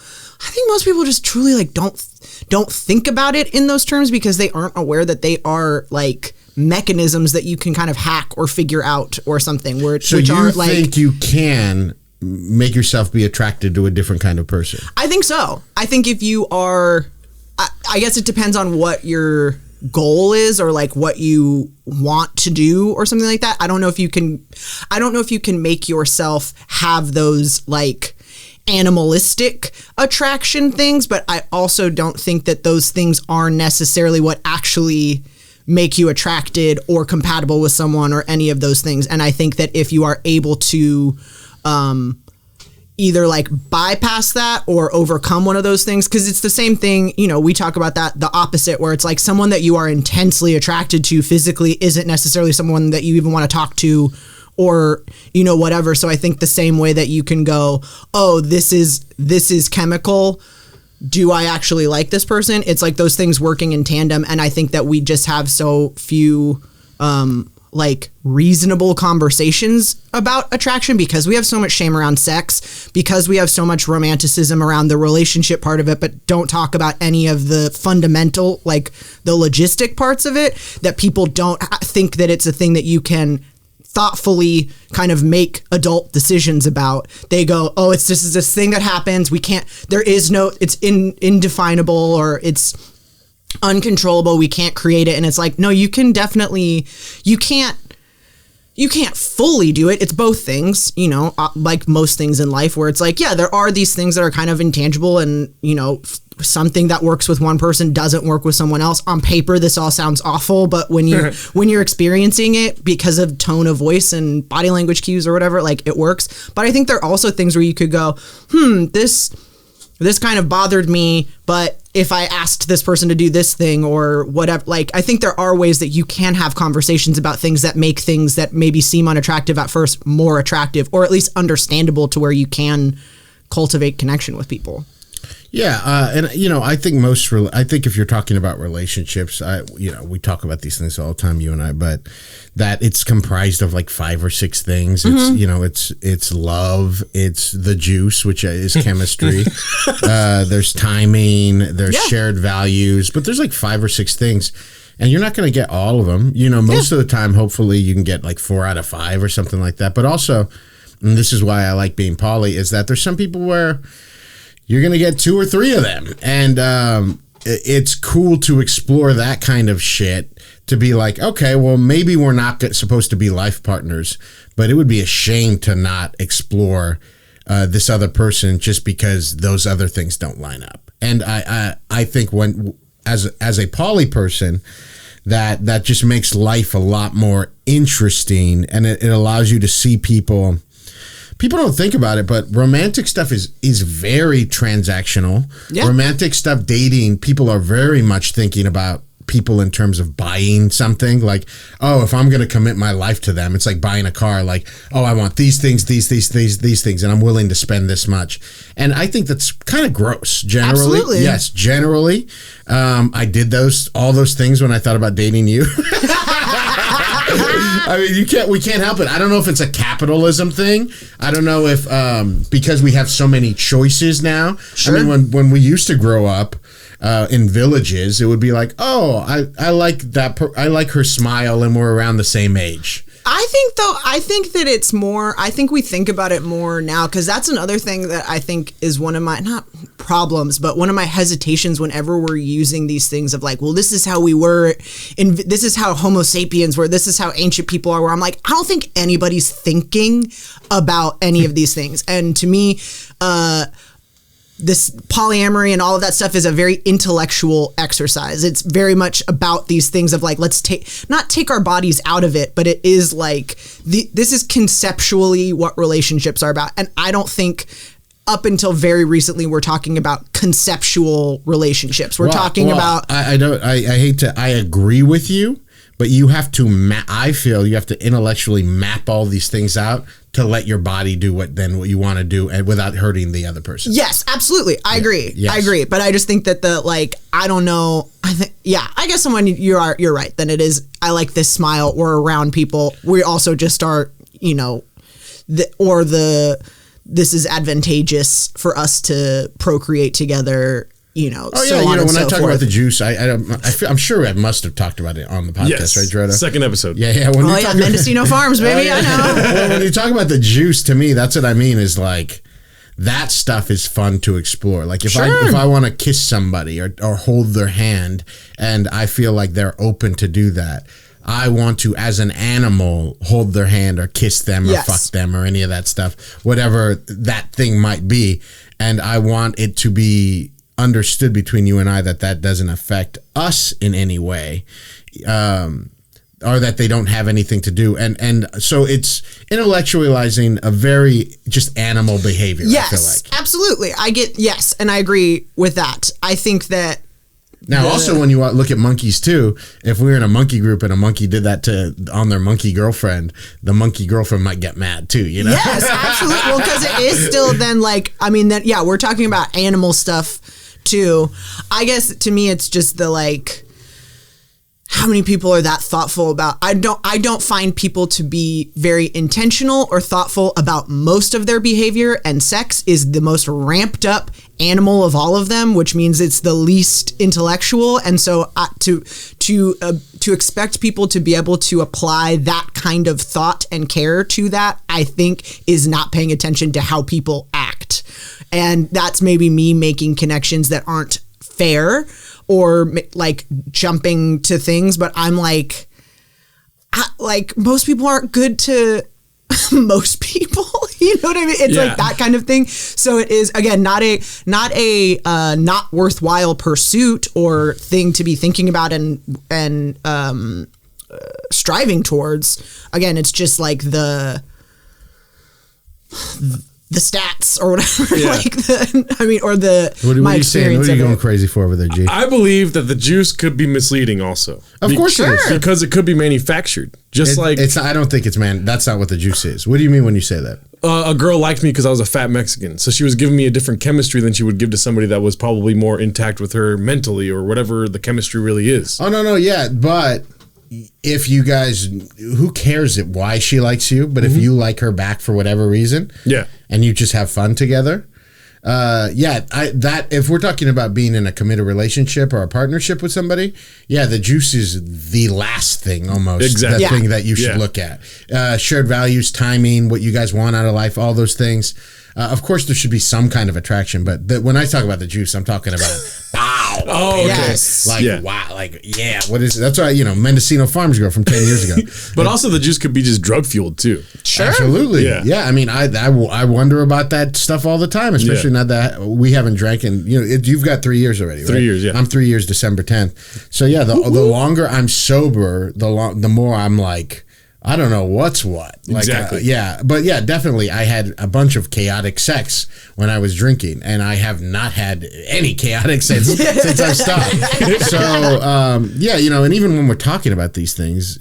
just truly like don't think about it in those terms because they aren't aware that they are like mechanisms that you can kind of hack or figure out or something. So you think you can make yourself be attracted to a different kind of person? I think so. I think if you are, I guess it depends on what your goal is or like what you want to do or something like that. I don't know if you can make yourself have those like animalistic attraction things, but I also don't think that those things are necessarily what actually make you attracted or compatible with someone or any of those things. And I think that if you are able to either like bypass that or overcome one of those things, because it's the same thing, we talk about that, the opposite, where it's like someone that you are intensely attracted to physically isn't necessarily someone that you even want to talk to or, whatever. So I think the same way that you can go, oh, this is chemical. Do I actually like this person? It's like those things working in tandem. And I think that we just have so few, like reasonable conversations about attraction because we have so much shame around sex, because we have so much romanticism around the relationship part of it, but don't talk about any of the fundamental, like the logistic parts of it, that people don't think that it's a thing that you can thoughtfully kind of make adult decisions about. They go, oh, it's just this thing that happens. It's indefinable or it's uncontrollable. We can't create it. And it's like, no, you can't you can't fully do it. It's both things, like most things in life where it's like, yeah, there are these things that are kind of intangible and, something that works with one person doesn't work with someone else. On paper, this all sounds awful, but when you're experiencing it because of tone of voice and body language cues or whatever, like it works. But I think there are also things where you could go, this kind of bothered me, but if I asked this person to do this thing or whatever, like, I think there are ways that you can have conversations about things that make things that maybe seem unattractive at first more attractive, or at least understandable to where you can cultivate connection with people. Yeah, and I think I think if you're talking about relationships, we talk about these things all the time, you and I, but that it's comprised of like 5 or 6 things. It's it's love, it's the juice, which is chemistry. There's timing, there's shared values, but there's like 5 or 6 things. And you're not going to get all of them. Most of the time, hopefully you can get like 4 out of 5 or something like that. But also, and this is why I like being poly, is that there's some people where you're going to get 2 or 3 of them. And it's cool to explore that kind of shit, to be like, okay, well, maybe we're not supposed to be life partners, but it would be a shame to not explore this other person just because those other things don't line up. And I think when, as a poly person, that just makes life a lot more interesting, and it allows you to see people. People don't think about it, but romantic stuff is very transactional. Yeah. Romantic stuff, dating, people are very much thinking about people in terms of buying something. Like, oh, if I'm going to commit my life to them, it's like buying a car. Like, oh, I want these things, these things, and I'm willing to spend this much. And I think that's kind of gross, generally. Absolutely. Yes, generally. I did all those things when I thought about dating you. I mean, we can't help it. I don't know if it's a capitalism thing. I don't know if because we have so many choices now. Sure. I mean, when we used to grow up in villages, it would be like, oh, I like that. I like her smile, and we're around the same age. I think that it's more, I think we think about it more now, because that's another thing that I think is one of my, not problems, but one of my hesitations whenever we're using these things of like, well, this is how we were, and this is how Homo sapiens were, this is how ancient people are, where I'm like, I don't think anybody's thinking about any of these things. And to me, this polyamory and all of that stuff is a very intellectual exercise. It's very much about these things of like, let's not take our bodies out of it, but it is like, this is conceptually what relationships are about. And I don't think up until very recently, we're talking about conceptual relationships. We're talking about. I agree with you, but you have to, I feel you have to intellectually map all these things out to let your body do what you want to do, and without hurting the other person. Yes, absolutely. I agree. Yes. I agree. But I just think that I don't know. I guess when you're right. Then it is, I like this smile. We're around people. We also just are, this is advantageous for us to procreate together. When I talk about the juice, I'm sure I must have talked about it on the podcast, yes. Right, Dretta? Second episode. Yeah. Mendocino Farms, baby, I know. When you talk about the juice, to me, that's what I mean. Is like that stuff is fun to explore. Like if I want to kiss somebody or hold their hand, and I feel like they're open to do that, I want to, as an animal, hold their hand or kiss them or fuck them or any of that stuff, whatever that thing might be, and I want it to be understood between you and I that doesn't affect us in any way, or that they don't have anything to do, and so it's intellectualizing a very just animal behavior. Yes, I feel like. Absolutely. And I agree with that. I think that. Now, also, when you look at monkeys too, if we were in a monkey group and a monkey did that on their monkey girlfriend, the monkey girlfriend might get mad too, Yes, absolutely. Well, because it is still then we're talking about animal stuff too. I guess to me, it's just how many people are that thoughtful about? I don't find people to be very intentional or thoughtful about most of their behavior, and sex is the most ramped up animal of all of them, which means it's the least intellectual. And so to expect people to be able to apply that kind of thought and care to that, I think is not paying attention to how people act. And that's maybe me making connections that aren't fair or like jumping to things, but I'm like, like most people aren't good to most people. You know what I mean? It's like that kind of thing. So it is, again, not a not worthwhile pursuit or thing to be thinking about and striving towards. Again, it's just like the stats or whatever. Like what are you saying? What are you going crazy for over there, G? I believe that the juice could be misleading also. Of course it is. Because it could be manufactured. I don't think it's that's not what the juice is. What do you mean when you say that? A girl liked me because I was a fat Mexican. So she was giving me a different chemistry than she would give to somebody that was probably more intact with her mentally or whatever the chemistry really is. Oh, no, yeah. But if you guys, who cares why she likes you? But if you like her back for whatever reason, and you just have fun together, if we're talking about being in a committed relationship or a partnership with somebody, the juice is the last thing almost. Exactly. The thing that you should look at. Shared values, timing, what you guys want out of life, all those things. Of course, there should be some kind of attraction, but when I talk about the juice, I'm talking about wow. Oh, okay. Yes. Wow. What is it? That's why, Mendocino Farms girl from 10 years ago. But also the juice could be just drug fueled too. Sure. Absolutely. Yeah. I mean, I wonder about that stuff all the time, especially now that we haven't drank in, you've got 3 years already, right? 3 years, yeah. I'm 3 years, December 10th. So the longer I'm sober, the more I'm like, I don't know what's what. Exactly. Definitely. I had a bunch of chaotic sex when I was drinking, and I have not had any chaotic sex since I've stopped. So, and even when we're talking about these things,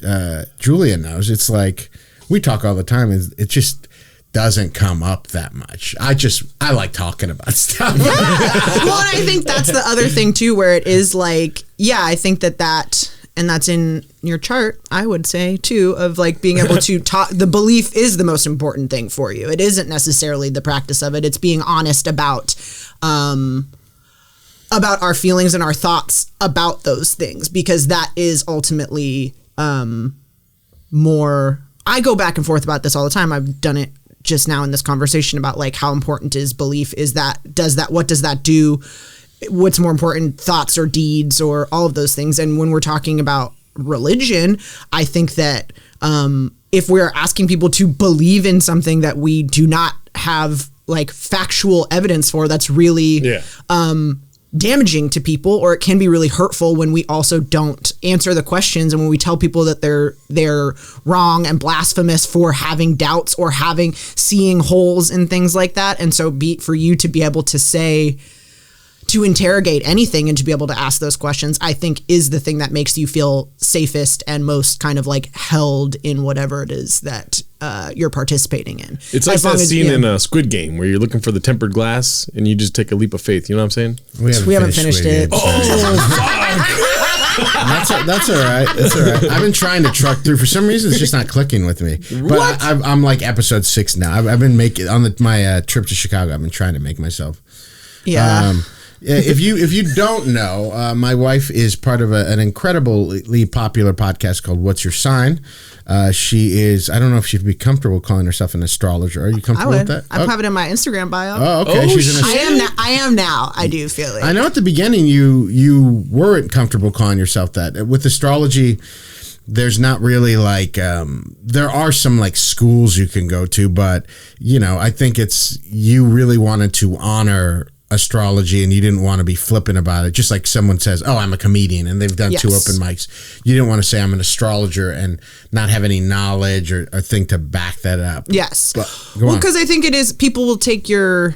Julia knows, it's like, we talk all the time, and it just doesn't come up that much. I like talking about stuff. Well, and I think that's the other thing too, where it is like, I think that and that's in your chart, I would say too, of like being able to talk. The belief is the most important thing for you. It isn't necessarily the practice of it. It's being honest about our feelings and our thoughts about those things, because that is ultimately more. I go back and forth about this all the time. I've done it just now in this conversation about like how important is belief. What does that do? What's more important, thoughts or deeds or all of those things. And when we're talking about religion, I think that if we're asking people to believe in something that we do not have like factual evidence for, that's really damaging to people, or it can be really hurtful when we also don't answer the questions, and when we tell people that they're wrong and blasphemous for having doubts or seeing holes in things like that. And so for you to be able to interrogate anything and to be able to ask those questions, I think is the thing that makes you feel safest and most kind of like held in whatever it is that you're participating in. It's like that scene in a Squid Game where you're looking for the tempered glass and you just take a leap of faith. You know what I'm saying? We haven't finished it. That's all right. That's all right. I've been trying to truck through. For some reason, it's just not clicking with me. But I'm like episode 6 now. I've been making on my trip to Chicago. I've been trying to make myself. Yeah. If you don't know, my wife is part of an incredibly popular podcast called What's Your Sign? She is, I don't know if she'd be comfortable calling herself an astrologer. Are you comfortable with that? I have it in my Instagram bio. Oh, okay. She's an astrologer. I am now. I do feel it. I know at the beginning you weren't comfortable calling yourself that. With astrology, there's not really like, there are some like schools you can go to, but I think you really wanted to honor astrology and you didn't want to be flippant about it. Just like someone says, oh, I'm a comedian, and they've done 2 open mics. You didn't want to say I'm an astrologer and not have any knowledge or thing to back that up. Yes. Because I think it is, people will take your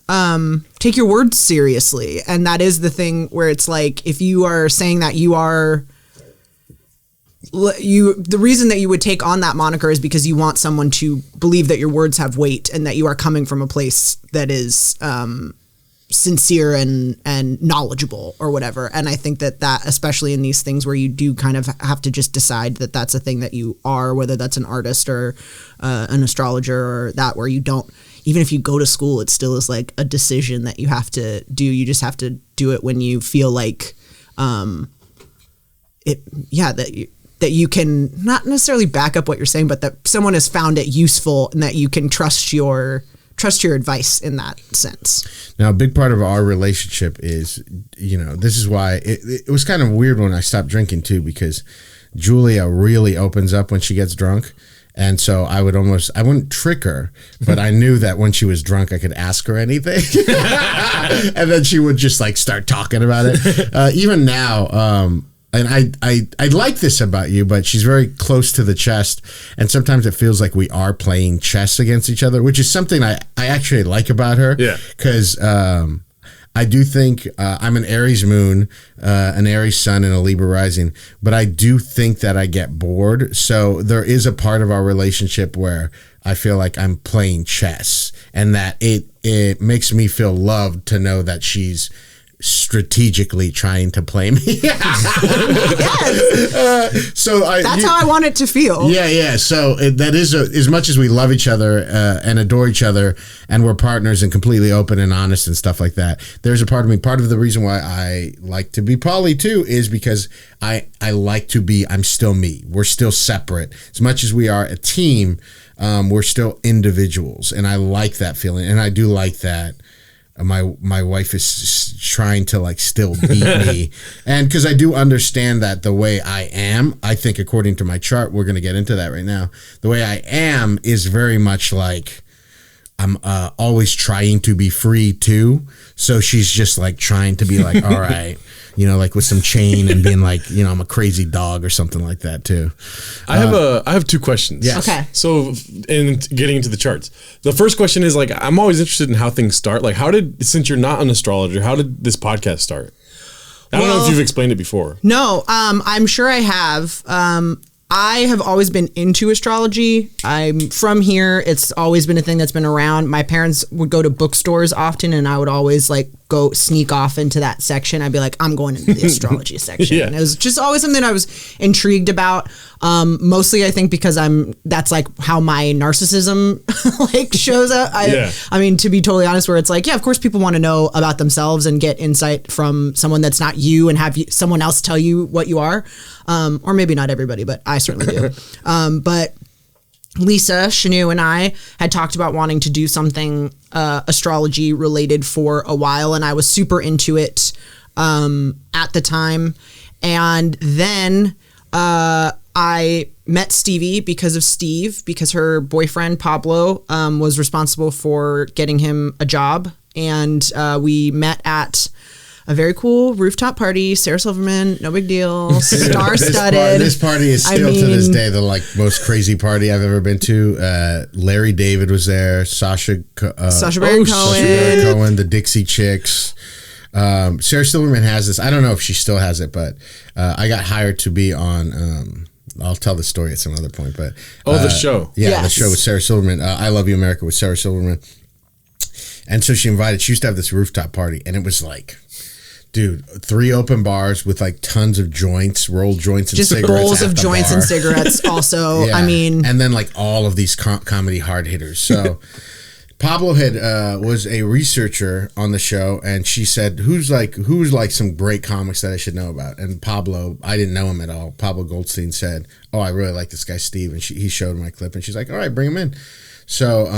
words seriously. And that is the thing where it's like, if you are saying that the reason that you would take on that moniker is because you want someone to believe that your words have weight and that you are coming from a place that is sincere and knowledgeable or whatever. And I think that especially in these things where you do kind of have to just decide that that's a thing that you are, whether that's an artist or an astrologer or that, where you don't, even if you go to school, it still is like a decision that you have to do. You just have to do it when you feel like that you can not necessarily back up what you're saying, but that someone has found it useful and that you can trust your advice in that sense. Now, a big part of our relationship is, this is why it was kind of weird when I stopped drinking too, because Julia really opens up when she gets drunk. And so I wouldn't trick her, but I knew that when she was drunk, I could ask her anything. And then she would just like start talking about it. Even now, and I like this about you, but she's very close to the chest. And sometimes it feels like we are playing chess against each other, which is something I actually like about her. Yeah. Because I do think I'm an Aries moon, an Aries sun, and a Libra rising, but I do think that I get bored. So there is a part of our relationship where I feel like I'm playing chess, and that it makes me feel loved to know that she's strategically trying to play me. Yes. That's how I want it to feel. Yeah. So that is as much as we love each other and adore each other, and we're partners and completely open and honest and stuff like that. There's a part of me. Part of the reason why I like to be poly too is because I like to be. I'm still me. We're still separate. As much as we are a team, we're still individuals, and I like that feeling. And I do like that. My wife is trying to like still beat me, and because I do understand that the way I am, I think according to my chart, we're going to get into that right now. The way I am is very much like I'm always trying to be free too. So she's just like trying to be like, all right, like with some chain and being like, I'm a crazy dog or something like that too. I have two questions. Yes. Okay. So in getting into the charts, the first question is like, I'm always interested in how things start. Like since you're not an astrologer, how did this podcast start? I don't know if you've explained it before. No, I'm sure I have. I have always been into astrology. I'm from here. It's always been a thing that's been around. My parents would go to bookstores often, and I would always like go sneak off into that section. I'd be like, I'm going into the astrology section. Yeah. And it was just always something I was intrigued about. Mostly I think because that's like how my narcissism like shows up. I mean, to be totally honest, where it's like, yeah, of course people want to know about themselves and get insight from someone that's not you and have someone else tell you what you are. Or maybe not everybody, but I certainly do. But Lisa, Shanu, and I had talked about wanting to do something astrology related for a while, and I was super into it at the time. And then I met Stevie because of Steve, because her boyfriend Pablo was responsible for getting him a job, and we met at a very cool rooftop party. Sarah Silverman, no big deal, star-studded. This party is still to this day the like most crazy party I've ever been to. Larry David was there, Sacha Baron Cohen, the Dixie Chicks. Sarah Silverman has this. I don't know if she still has it, but I got hired to be on. I'll tell the story at some other point, but the show, the show with Sarah Silverman. I Love You America with Sarah Silverman, and so she used to have this rooftop party, and it was like, dude, 3 open bars with like tons of joints, rolled joints, and just cigarettes. Bowls of joints and cigarettes. Also, yeah. I mean, and then like all of these comedy hard hitters. So Pablo was a researcher on the show, and she said, "Who's like some great comics that I should know about?" And Pablo, I didn't know him at all. Pablo Goldstein said, "Oh, I really like this guy Steve," and he showed my clip, and she's like, "All right, bring him in." So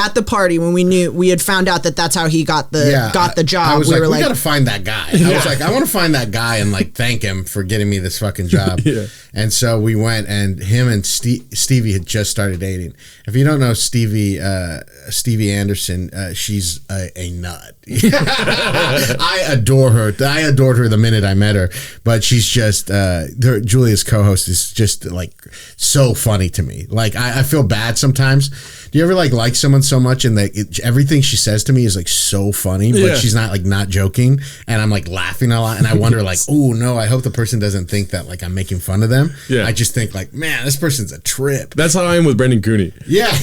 at the party when we had found out that that's how he got the job, I was we gotta find that guy. I was like, I want to find that guy and like thank him for getting me this fucking job. Yeah. And so we went, and him and Stevie had just started dating. If you don't know Stevie Anderson, she's a nut. I adore her. I adored her the minute I met her, but she's just Julia's co-host is just like so funny to me. Like I feel bad sometimes. Do you ever like someone so much and everything she says to me is like so funny, but she's not joking, and I'm like laughing a lot, and I wonder like, oh no, I hope the person doesn't think that like I'm making fun of them. Yeah. I just think like, man, this person's a trip. That's how I am with Brendan Cooney. Yeah, like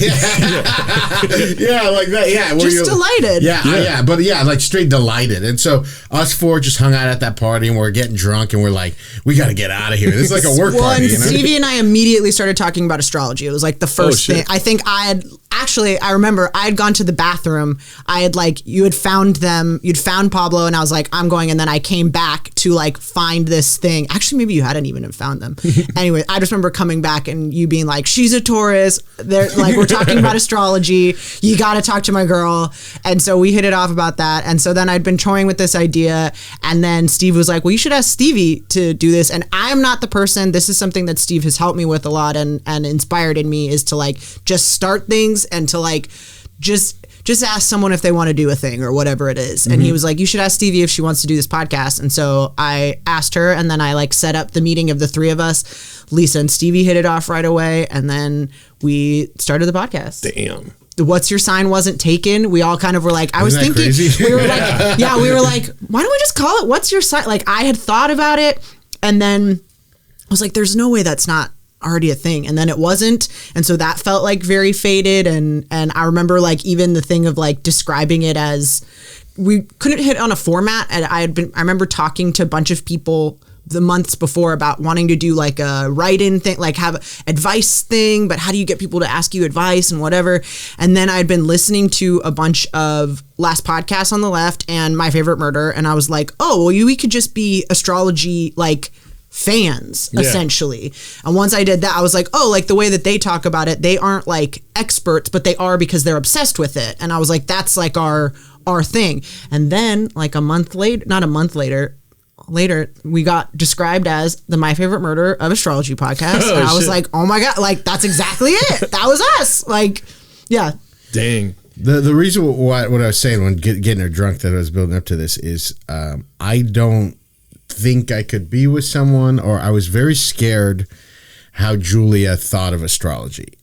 that. Yeah, just delighted. Yeah, but like straight delighted. And so us 4 just hung out at that party, and we're getting drunk, and we're like, we got to get out of here. This is like a work party. And Stevie and I immediately started talking about astrology. It was like the first thing. I think I had Actually, I remember I had gone to the bathroom. I had you'd found Pablo, and I was like, I'm going. And then I came back to find this thing. Actually, maybe you hadn't even found them. Anyway, I just remember coming back and you being like, she's a Taurus. They're we're talking about astrology. You got to talk to my girl. And so we hit it off about that. And so then I'd been toying with this idea. And then Steve was like, well, you should ask Stevie to do this. And I am not the person. This is something that Steve has helped me with a lot and inspired in me, is to just start things and to just ask someone if they want to do a thing or whatever it is. And he was like, you should ask Stevie if she wants to do this podcast. And so I asked her, and then I set up the meeting of the three of us. Lisa and Stevie hit it off right away. And then we started the podcast. Damn. The What's Your Sign wasn't taken. We all kind of were like, I was thinking, crazy? we were like, yeah, we were like, why don't we just call it What's Your Sign? I had thought about it, and then I was like, there's no way that's not already a thing. And then it wasn't. And so that felt very faded. And I remember even the thing of describing it as, we couldn't hit on a format. And I remember talking to a bunch of people the months before about wanting to do a write-in thing, have advice thing, but how do you get people to ask you advice and whatever. And then I'd been listening to a bunch of Last Podcasts on the Left and My Favorite Murder. And I was like, oh, well, we could just be astrology, fans, essentially. And once I did that, I was like, oh, the way that they talk about it, they aren't experts, but they are because they're obsessed with it. And I was like, that's our thing. And then a month later, not a month later, we got described as the My Favorite Murder of Astrology podcast. Oh, and I was shit. like, oh my God, that's exactly it. That was us. Yeah. Dang. The reason what I was saying when getting her drunk that I was building up to this is I don't think I could be with someone, or I was very scared how Julia thought of astrology,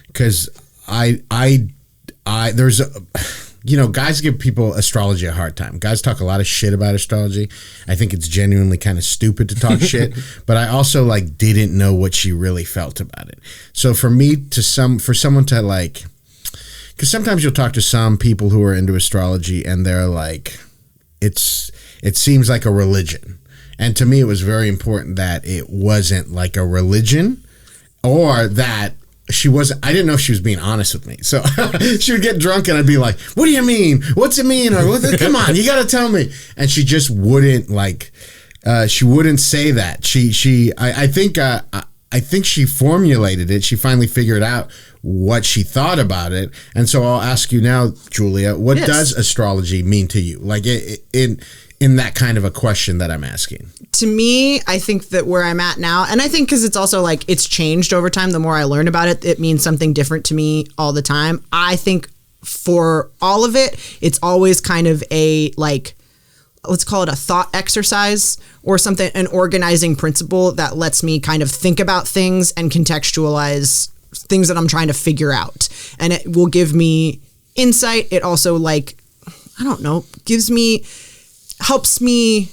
because I there's guys give people astrology a hard time. Guys talk a lot of shit about astrology. I think it's genuinely kind of stupid to talk shit, but I also didn't know what she really felt about it. So for someone to because sometimes you'll talk to some people who are into astrology and they're like, it seems like a religion. And to me, it was very important that it wasn't like a religion, or that she wasn't, I didn't know if she was being honest with me. So she would get drunk and I'd be like, what do you mean? What's it mean? Or come on, you got to tell me. And she just wouldn't she wouldn't say that. I think she formulated it. She finally figured out what she thought about it. And so I'll ask you now, Julia, what does astrology mean to you? In that kind of a question that I'm asking. To me, I think that where I'm at now, and I think because it's also it's changed over time, the more I learn about it, it means something different to me all the time. I think for all of it, it's always kind of a let's call it a thought exercise or something, an organizing principle that lets me kind of think about things and contextualize things that I'm trying to figure out. And it will give me insight. It also I don't know, helps me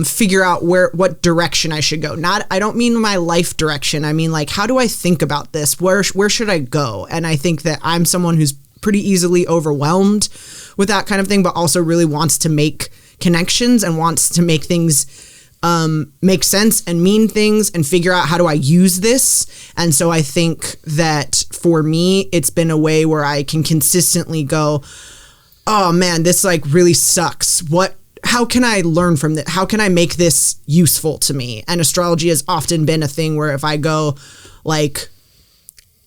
figure out what direction I should go. I don't mean my life direction. I mean how do I think about this? Where should I go? And I think that I'm someone who's pretty easily overwhelmed with that kind of thing, but also really wants to make connections and wants to make things make sense and mean things and figure out how do I use this. And so I think that for me, it's been a way where I can consistently go, oh man, this really sucks. How can I learn from this? How can I make this useful to me? And astrology has often been a thing where if I go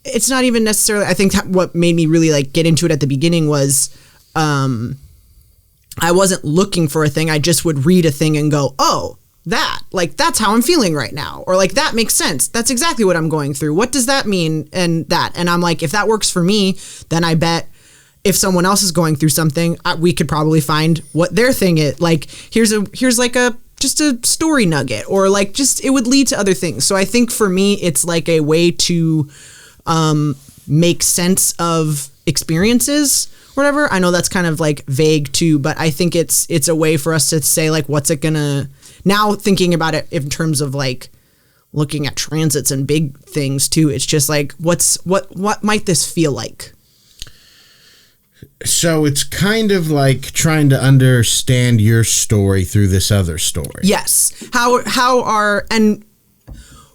it's not even necessarily, I think what made me really get into it at the beginning was, I wasn't looking for a thing. I just would read a thing and go, oh, that's how I'm feeling right now. Or that makes sense. That's exactly what I'm going through. What does that mean? And I'm if that works for me, then I bet if someone else is going through something, we could probably find what their thing is. Here's just a story nugget, or it would lead to other things. So I think for me, it's a way to make sense of experiences, whatever. I know that's kind of vague too, but I think it's a way for us to say what's it gonna, now thinking about it in terms of looking at transits and big things too. It's just what might this feel like? So it's kind of trying to understand your story through this other story. Yes. How are, and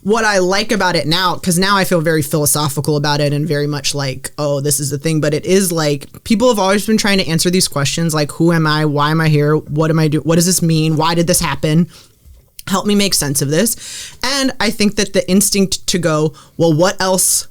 what I like about it now, because now I feel very philosophical about it and very much like, oh, this is the thing. But it is like, people have always been trying to answer these questions like, who am I? Why am I here? What am I doing? What does this mean? Why did this happen? Help me make sense of this. And I think that the instinct to go, well, what else?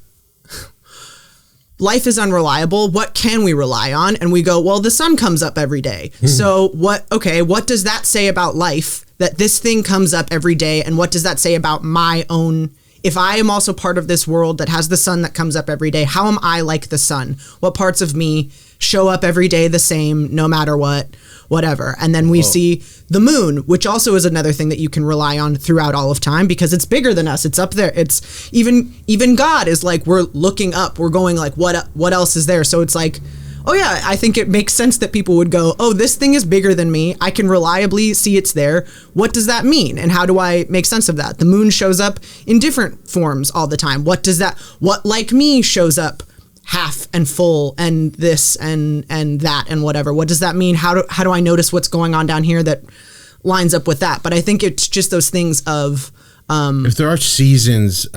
Life is unreliable. What can we rely on? And we go, well, the sun comes up every day. So what does that say about life? That this thing comes up every day, and what does that say about my own? If I am also part of this world that has the sun that comes up every day, how am I like the sun? What parts of me show up every day the same, no matter what, whatever? And then we see the moon, which also is another thing that you can rely on throughout all of time because it's bigger than us. It's up there. It's even God is like, we're looking up, we're going like, what else is there? So it's like, oh yeah, I think it makes sense that people would go, oh, this thing is bigger than me. I can reliably see it's there. What does that mean? And how do I make sense of that? The moon shows up in different forms all the time. What like me shows up half and full and this and that and whatever? What does that mean? How do I notice what's going on down here that lines up with that? But I think it's just those things of... if there are seasons...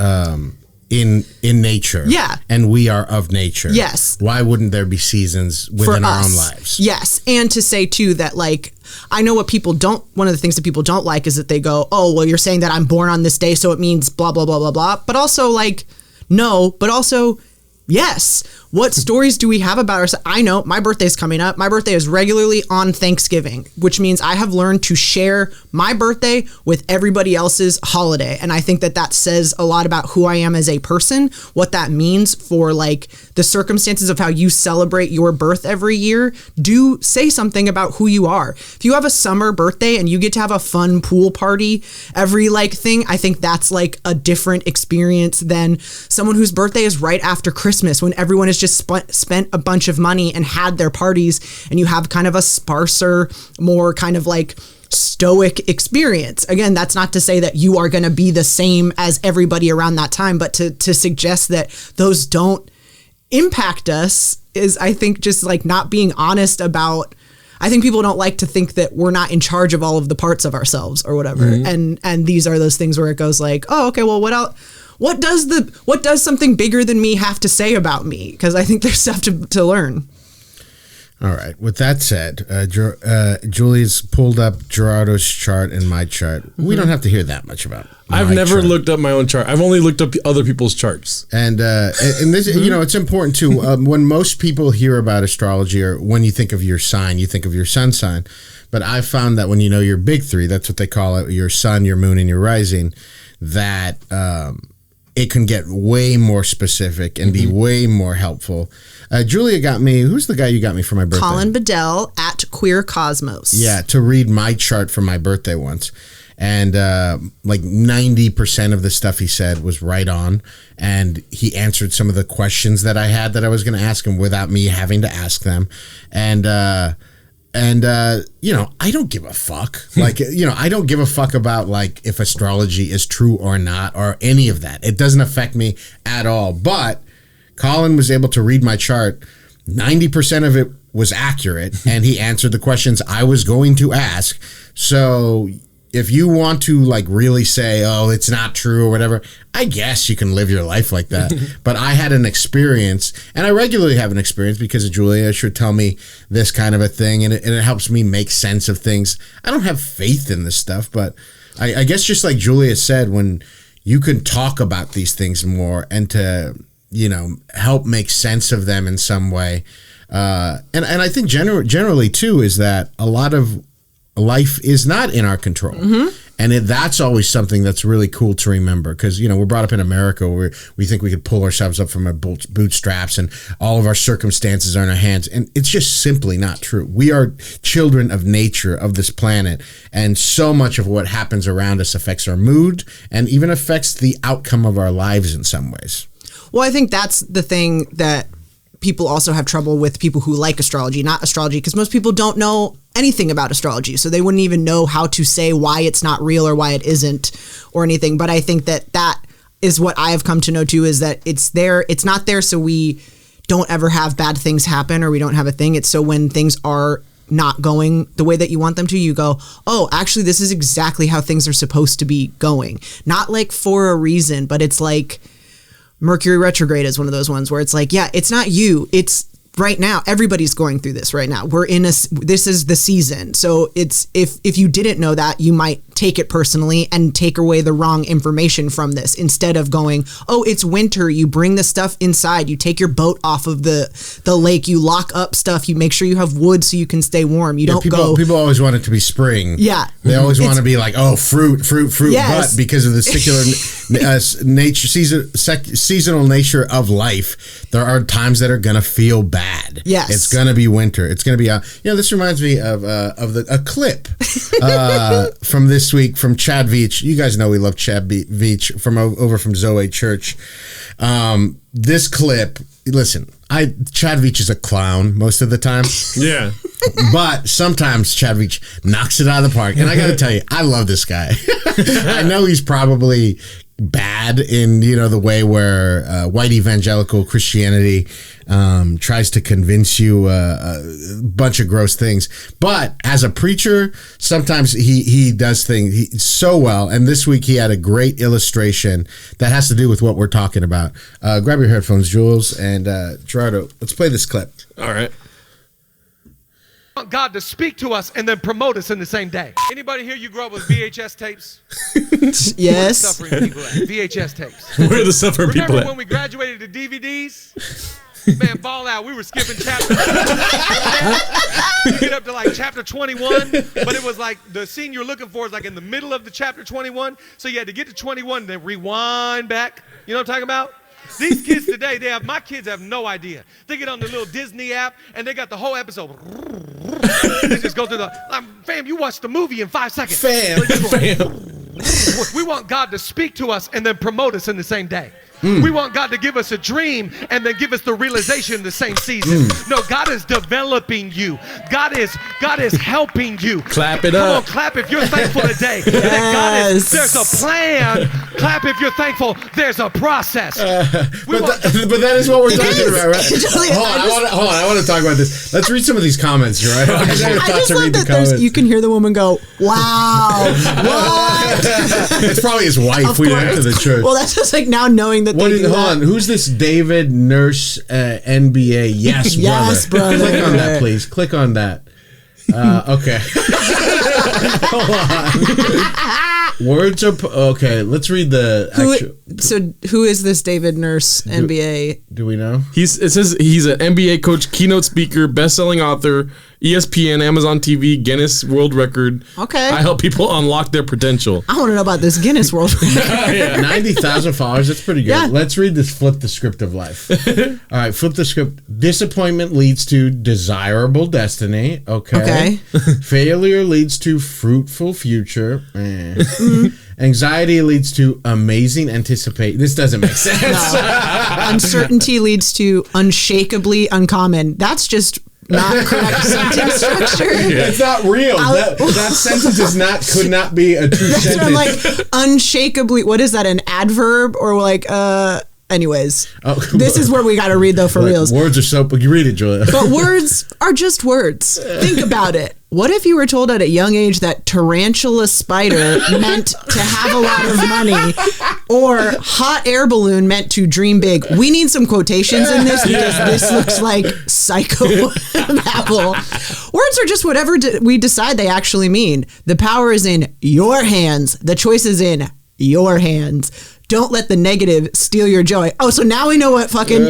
in nature, and we are of nature, yes, why wouldn't there be seasons within our own lives? Yes. And to say too that, like, I know one of the things that people don't like is that they go, oh, well, you're saying that I'm born on this day, so it means blah blah blah blah blah, but also like, no, but also yes. What stories do we have about ourselves? I know my birthday's coming up. My birthday is regularly on Thanksgiving, which means I have learned to share my birthday with everybody else's holiday. And I think that says a lot about who I am as a person, what that means for like the circumstances of how you celebrate your birth every year. Do say something about who you are. If you have a summer birthday and you get to have a fun pool party every like thing, I think that's like a different experience than someone whose birthday is right after Christmas when everyone is just spent a bunch of money and had their parties, and you have kind of a sparser, more kind of like stoic experience. Again, that's not to say that you are going to be the same as everybody around that time, but to suggest that those don't impact us is, I think, just like not being honest about. I think people don't like to think that we're not in charge of all of the parts of ourselves or whatever. Mm-hmm. And these are those things where it goes like, oh, okay, well, what else? What does something bigger than me have to say about me? Because I think there's stuff to learn. All right. With that said, Julie's pulled up Gerardo's chart and my chart. Mm-hmm. We don't have to hear that much about. I've never looked up my own chart. I've only looked up other people's charts. And this, it's important too. When most people hear about astrology, or when you think of your sign, you think of your sun sign. But I've found that when you know your big three, that's what they call it, your sun, your moon, and your rising, that it can get way more specific and be way more helpful. Julia got me, who's the guy you got me for my birthday? Colin Bedell at Queer Cosmos. Yeah, to read my chart for my birthday once. And like 90% of the stuff he said was right on. And he answered some of the questions that I had that I was going to ask him without me having to ask them. And I don't give a fuck. Like, I don't give a fuck about like if astrology is true or not or any of that. It doesn't affect me at all. But Colin was able to read my chart. 90% of it was accurate, and he answered the questions I was going to ask. So if you want to like really say, oh, it's not true or whatever, I guess you can live your life like that. But I had an experience, and I regularly have an experience because Julia should tell me this kind of a thing, and it helps me make sense of things. I don't have faith in this stuff, but I guess just like Julia said, when you can talk about these things more and to, help make sense of them in some way. And I think generally too is that a lot of life is not in our control. Mm-hmm. And that's always something that's really cool to remember because, we're brought up in America where we think we could pull ourselves up from our bootstraps and all of our circumstances are in our hands. And it's just simply not true. We are children of nature, of this planet. And so much of what happens around us affects our mood and even affects the outcome of our lives in some ways. Well, I think that's the thing that people also have trouble with, people who like astrology, not astrology, because most people don't know anything about astrology. So they wouldn't even know how to say why it's not real or why it isn't or anything. But I think that is what I have come to know too, is that it's there. It's not there so we don't ever have bad things happen or we don't have a thing. It's so when things are not going the way that you want them to, you go, oh, actually, this is exactly how things are supposed to be going. Not like for a reason, but it's like Mercury retrograde is one of those ones where it's like, yeah, it's not you. It's right now. Everybody's going through this right now. This is the season. So it's, if you didn't know that, you might take it personally and take away the wrong information from this, instead of going, oh, it's winter. You bring the stuff inside, you take your boat off of the lake, you lock up stuff, you make sure you have wood so you can stay warm. You don't people always want it to be spring. Yeah. They always want to be like, oh, fruit. Yes. But because of the seasonal nature of life, there are times that are going to feel bad. Yes. It's going to be winter. It's going to be, this reminds me of a clip from this week from Chad Veach. You guys know we love Chad Veach from over from Zoe Church. This clip, listen, Chad Veach is a clown most of the time. Yeah. But sometimes Chad Veach knocks it out of the park. And I got to tell you, I love this guy. I know he's probably bad in, the way where white evangelical Christianity tries to convince you a bunch of gross things. But as a preacher, sometimes he does things so well. And this week he had a great illustration that has to do with what we're talking about. Grab your headphones, Jules, and Gerardo, let's play this clip. All right. Want God to speak to us and then promote us in the same day. Anybody here, you grew up with VHS tapes? Yes. Suffering people at VHS tapes. Where are the suffering people Remember at? when we graduated to DVDs? Man, ball out. We were skipping chapters. You get up to like chapter 21, but it was like the scene you're looking for is like in the middle of the chapter 21. So you had to get to 21 and then rewind back. You know what I'm talking about? These kids today, my kids have no idea. They get on the little Disney app and they got the whole episode. They just go through fam, you watched the movie in 5 seconds. Fam. We want God to speak to us and then promote us in the same day. We want God to give us a dream and then give us the realization in the same season. No, God is developing you. God is helping you. Clap it Come up. on, clap if you're thankful today. That Yes. there's a plan. Clap if you're thankful. There's a process. But that is what we're talking about, right? Julia, Hold on. I want to talk about this. Let's read some of these comments, right? I just love that you can hear the woman go, wow, what? It's probably his wife. We went to the church. Well, that's just like now knowing that Hold on. Who's this David Nurse NBA? Yes, brother. Yes, brother. Click on that, please. Click on that. Okay. Hold on. Words are okay. Let's read the actual. So who is this David Nurse NBA? Do we know? It says he's an NBA coach, keynote speaker, best-selling author, ESPN, Amazon TV, Guinness World Record. Okay. I help people unlock their potential. I want to know about this Guinness World Record. 90,000 followers. That's pretty good. Yeah. Let's read this. Flip the script of life. All right. Flip the script. Disappointment leads to desirable destiny. Okay. Failure leads to fruitful future. Anxiety leads to amazing anticipation. This doesn't make sense. Uncertainty leads to unshakably uncommon. That's just not correct sentence structure. It's not real. That sentence could not be a true sentence. What I'm like, unshakably. What is that? An adverb or like? Anyways, this is where we got to read though for reals. Words are so. You read it, Julia. But words are just words. Think about it. What if you were told at a young age that tarantula spider meant to have a lot of money, or hot air balloon meant to dream big? We need some quotations in this because this looks like psycho babble. Words are just whatever we decide they actually mean. The power is in your hands. The choice is in your hands. Don't let the negative steal your joy. Oh, so now we know what fucking...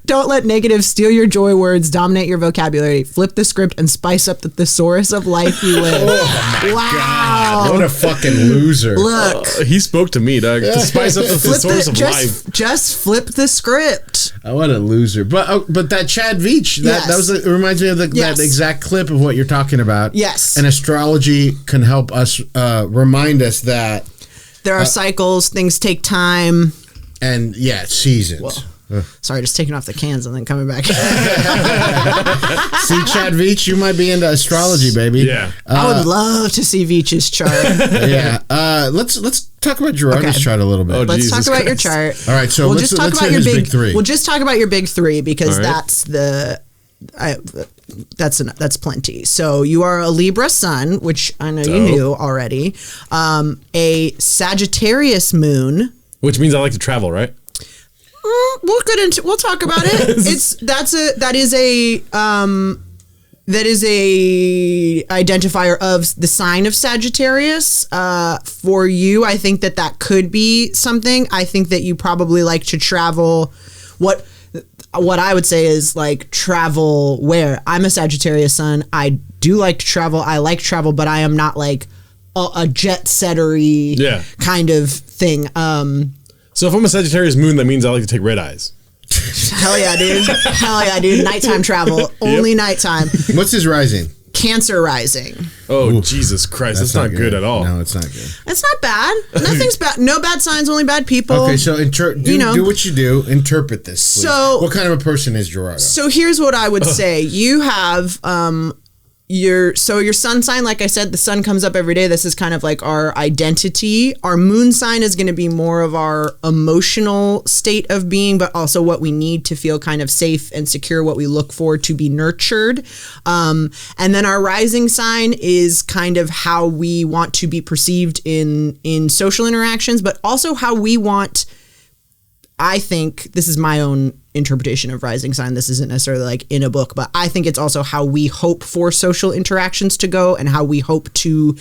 Don't let negative steal your joy words dominate your vocabulary. Flip the script and spice up the thesaurus of life you live. Oh my God. What a fucking loser. Look. He spoke to me, Doug. To spice up the thesaurus of life. Just flip the script. What a loser. But that Chad Veach, it reminds me of that exact clip of what you're talking about. Yes. And astrology can help us remind us that there are cycles, things take time. And seasons. Sorry, just taking off the cans and then coming back. See, Chad Veach, you might be into astrology, baby. Yeah. I would love to see Veach's chart. Yeah. Let's talk about Gerardo's chart a little bit. Let's talk about your chart. All right, so let's talk about your big three. We'll just talk about your big three because that's the that's plenty. So you are a Libra sun, which I know you knew already. A Sagittarius moon, which means I like to travel, right? We'll talk about it. That is a identifier of the sign of Sagittarius. For you, I think that could be something. I think that you probably like to travel. What I would say is like travel where I'm a Sagittarius sun. I do like to travel. I like travel, but I am not like a jet settery kind of thing. So if I'm a Sagittarius moon, that means I like to take red eyes. Hell yeah, dude. Nighttime travel. Only nighttime. What's his rising? Cancer rising. Oh, oof. Jesus Christ. That's not good at all. No, it's not good. It's not bad. Nothing's bad. No bad signs, only bad people. Okay, so do what you do. Interpret this, please. So, what kind of a person is Gerardo? So here's what I would say. You have your sun sign, like I said, the sun comes up every day. This is kind of like our identity. Our moon sign is going to be more of our emotional state of being, but also what we need to feel kind of safe and secure, what we look for to be nurtured. And then our rising sign is kind of how we want to be perceived in social interactions, but also how we want, I think, this is my own interpretation of rising sign. This isn't necessarily like in a book, but I think it's also how we hope for social interactions to go and how we hope to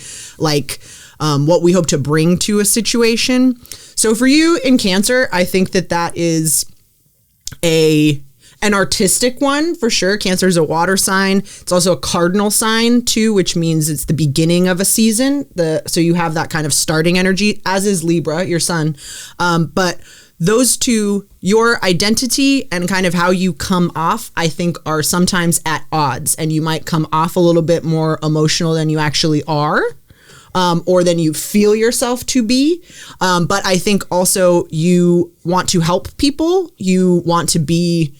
what we hope to bring to a situation. So for you in Cancer, I think that is an artistic one for sure. Cancer is a water sign. It's also a cardinal sign too, which means it's the beginning of a season. So you have that kind of starting energy, as is Libra, your sun. But those two, your identity and kind of how you come off, I think are sometimes at odds, and you might come off a little bit more emotional than you actually are, or than you feel yourself to be. But I think also you want to help people. You want to be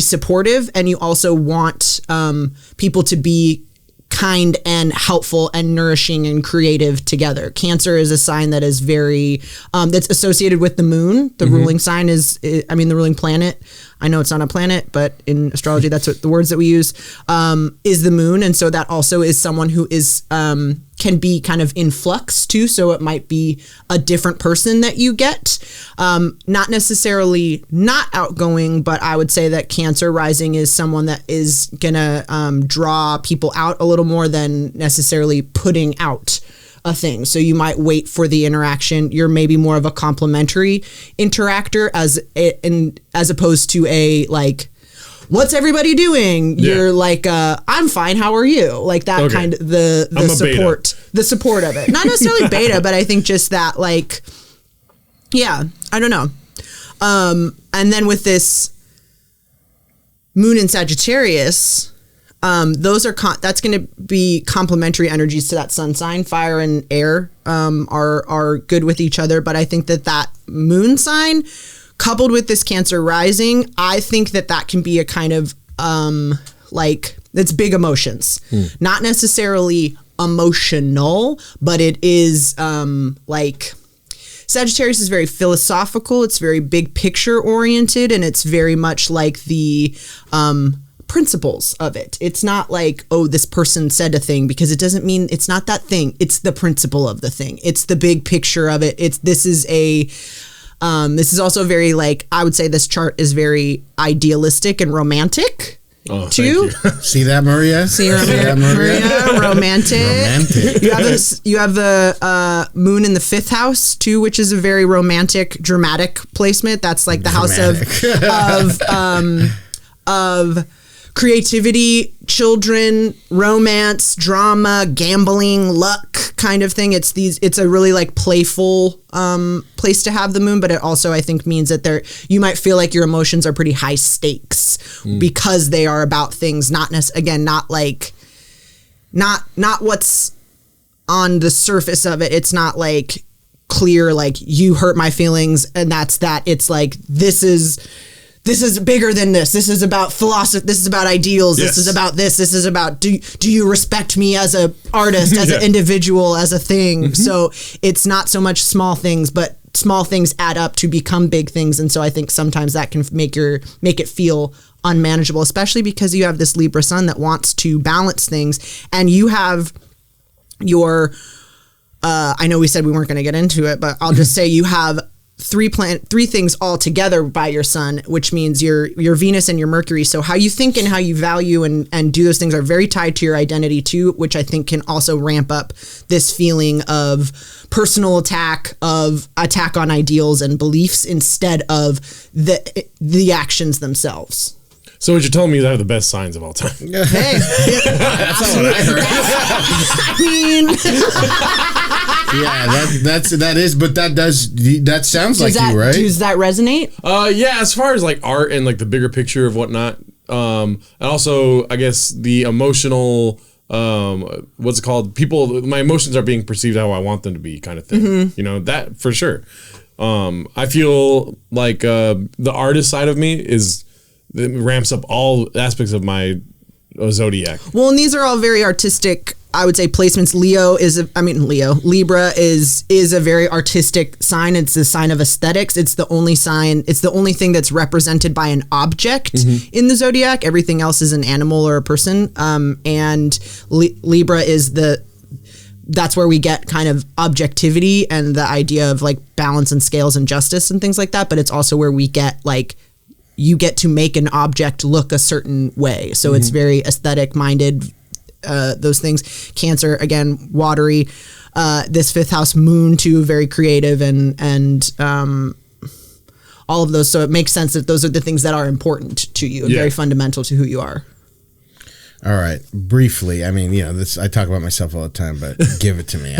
supportive, and you also want people to be kind and helpful and nourishing and creative together. Cancer is a sign that is very that's associated with the moon. The ruling sign the ruling planet. I know it's not a planet, but in astrology, that's what the words that we use is the moon. And so that also is someone who is can be kind of in flux too. So it might be a different person that you get. Not necessarily not outgoing, but I would say that Cancer rising is someone that is gonna draw people out a little more than necessarily putting out a thing. So you might wait for the interaction. You're maybe more of a complimentary interactor as opposed to a like, what's everybody doing? Yeah. You're like, I'm fine. How are you? Like that kind of the support, the support of it. Not necessarily beta, but I think just that like, yeah, I don't know. And then with this moon in Sagittarius, that's going to be complementary energies to that sun sign. Fire and air are good with each other, but I think that moon sign coupled with this Cancer rising, I think that can be a kind of it's big emotions, not necessarily emotional, but it is Sagittarius is very philosophical. It's very big picture oriented, and it's very much like the principles of it. It's not like, oh, this person said a thing, because it doesn't mean it's not that thing. It's the principle of the thing. It's the big picture of it. This is also very like, I would say this chart is very idealistic and romantic. Oh, too. Thank you. See that, Maria? See that, Maria? Romantic. You have the moon in the 5th house too, which is a very romantic, dramatic placement. That's like the house of creativity, children, romance, drama, gambling, luck kind of thing. It's a really like playful place to have the moon, but it also I think means that you might feel like your emotions are pretty high stakes because they are about things not what's on the surface of it. It's not like clear like you hurt my feelings and that's that. It's like this is bigger than this. This is about philosophy. This is about ideals. Yes. This is about this. This is about do you respect me as a artist, as an individual, as a thing. So it's not so much small things, but small things add up to become big things. And so I think sometimes that can make it feel unmanageable, especially because you have this Libra sun that wants to balance things, and you have your, I know we said we weren't going to get into it, but I'll just say you have three things all together by your sun, which means your Venus and your Mercury. So how you think and how you value and do those things are very tied to your identity too, which I think can also ramp up this feeling of personal attack on ideals and beliefs instead of the actions themselves. So what you're telling me is I have the best signs of all time. Hey, That's not what I heard. I mean, that sounds like you, right? Does that resonate? Yeah, as far as like art and like the bigger picture of whatnot, and also I guess the emotional, what's it called? My emotions are being perceived how I want them to be, kind of thing. Mm-hmm. You know, that for sure. I feel like the artist side of me it ramps up all aspects of my zodiac. Well, and these are all very artistic, I would say, placements. Libra is a very artistic sign. It's a sign of aesthetics. It's the only thing that's represented by an object in the zodiac. Everything else is an animal or a person. And Libra is that's where we get kind of objectivity and the idea of like balance and scales and justice and things like that. But it's also where we get like, you get to make an object look a certain way. So it's very aesthetic minded, those things. Cancer, again, watery. This fifth house moon too, very creative and all of those. So it makes sense that those are the things that are important to you and very fundamental to who you are. All right, briefly. I mean, this I talk about myself all the time, but give it to me.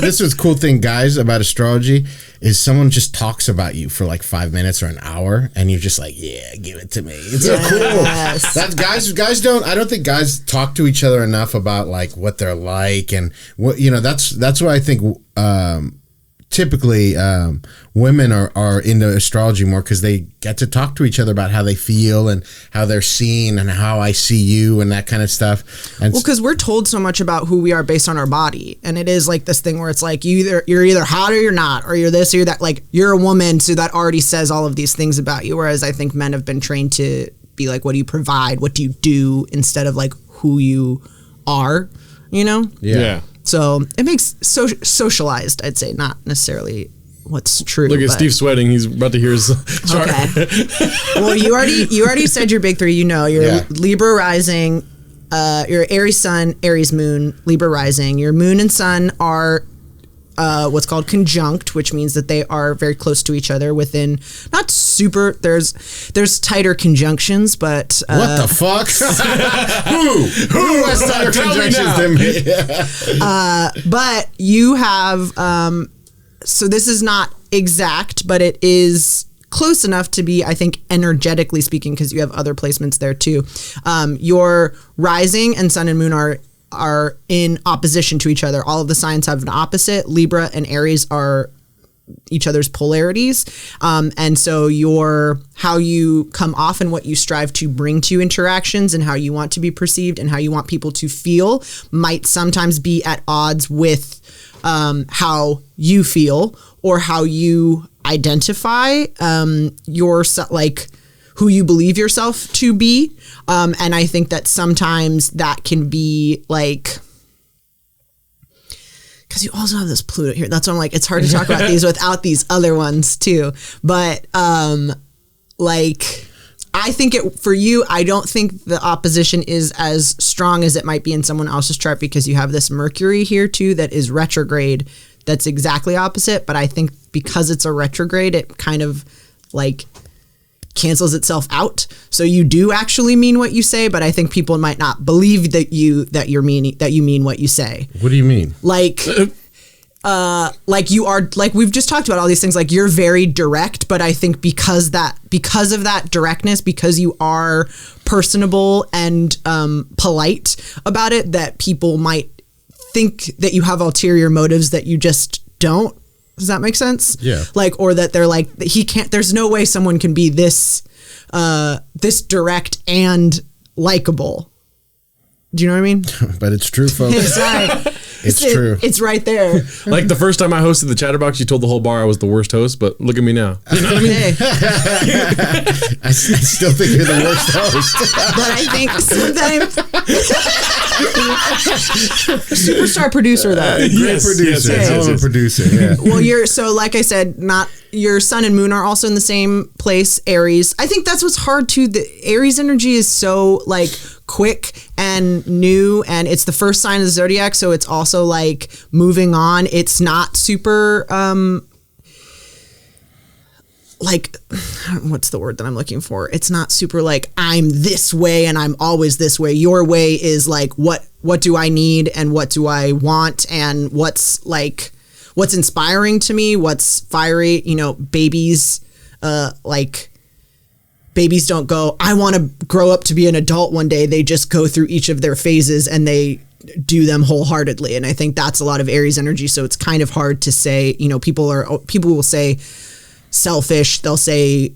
This is a cool thing, guys, about astrology is someone just talks about you for like 5 minutes or an hour, and you're just like, yeah, give it to me. It's so cool. That's guys don't. I don't think guys talk to each other enough about like what they're like and what That's why I think. Typically, women are into astrology more because they get to talk to each other about how they feel and how they're seen and how I see you and that kind of stuff. And because we're told so much about who we are based on our body, and it is like this thing where it's like you're either hot or you're not, or you're this or you're that. Like you're a woman, so that already says all of these things about you. Whereas I think men have been trained to be like, what do you provide? What do you do? Instead of like who you are, Yeah. So it makes socialized, I'd say, not necessarily what's true. Look at Steve sweating. He's about to hear his chart. Okay. Well, you already said your big three. You're Libra rising, your Aries sun, Aries moon, Libra rising. Your moon and sun are what's called conjunct, which means that they are very close to each other within not super. There's tighter conjunctions, but what the fuck? Who has tighter conjunctions than me? But you have so this is not exact, but it is close enough to be, I think, energetically speaking, because you have other placements there too. Your rising and sun and moon are in opposition to each other. All of the signs have an opposite. Libra and Aries are each other's polarities. And so how you come off and what you strive to bring to interactions and how you want to be perceived and how you want people to feel might sometimes be at odds with how you feel or how you identify who you believe yourself to be. And I think that sometimes that can be like, because you also have this Pluto here. That's why I'm like, it's hard to talk about these without these other ones too. But I think for you, I don't think the opposition is as strong as it might be in someone else's chart because you have this Mercury here too that is retrograde. That's exactly opposite. But I think because it's a retrograde, it kind of like cancels itself out. So you do actually mean what you say, but I think people might not believe that you mean what you say. What do you mean? Like you are, like we've just talked about all these things, like you're very direct, but I think because of that directness, because you are personable and polite about it, that people might think that you have ulterior motives that you just don't. Does that make sense? Yeah. Like, or that they're like, there's no way someone can be this direct and likable. Do you know what I mean? But it's true, folks. Sorry. It's true. It's right there. Like the first time I hosted the Chatterbox, you told the whole bar I was the worst host, but look at me now. You know what I mean? Hey, I still think you're the worst host. but I think sometimes superstar producer though. Great producer. Hell of a producer. Yeah. Well, like I said, not your sun and moon are also in the same place, Aries. I think that's what's hard too. The Aries energy is so like quick and new, and it's the first sign of the zodiac, so it's also like moving on. It's not super like, what's the word that I'm looking for? It's not super like I'm this way and I'm always this way. Your way is like what do I need and what do I want and what's inspiring to me, what's fiery. You know, babies don't go, I want to grow up to be an adult one day. They just go through each of their phases and they do them wholeheartedly. And I think that's a lot of Aries energy. So it's kind of hard to say, you know, people will say selfish, they'll say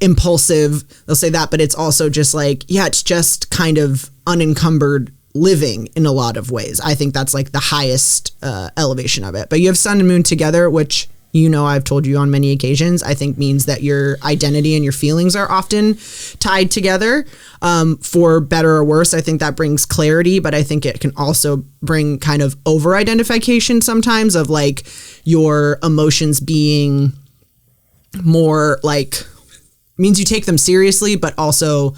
impulsive, they'll say that, but it's also just like, yeah, it's just kind of unencumbered living in a lot of ways. I think that's like the highest elevation of it. But you have sun and moon together, which, you know, I've told you on many occasions, I think means that your identity and your feelings are often tied together, for better or worse. I think that brings clarity, but I think it can also bring kind of over-identification sometimes of like your emotions being more like, means you take them seriously, but also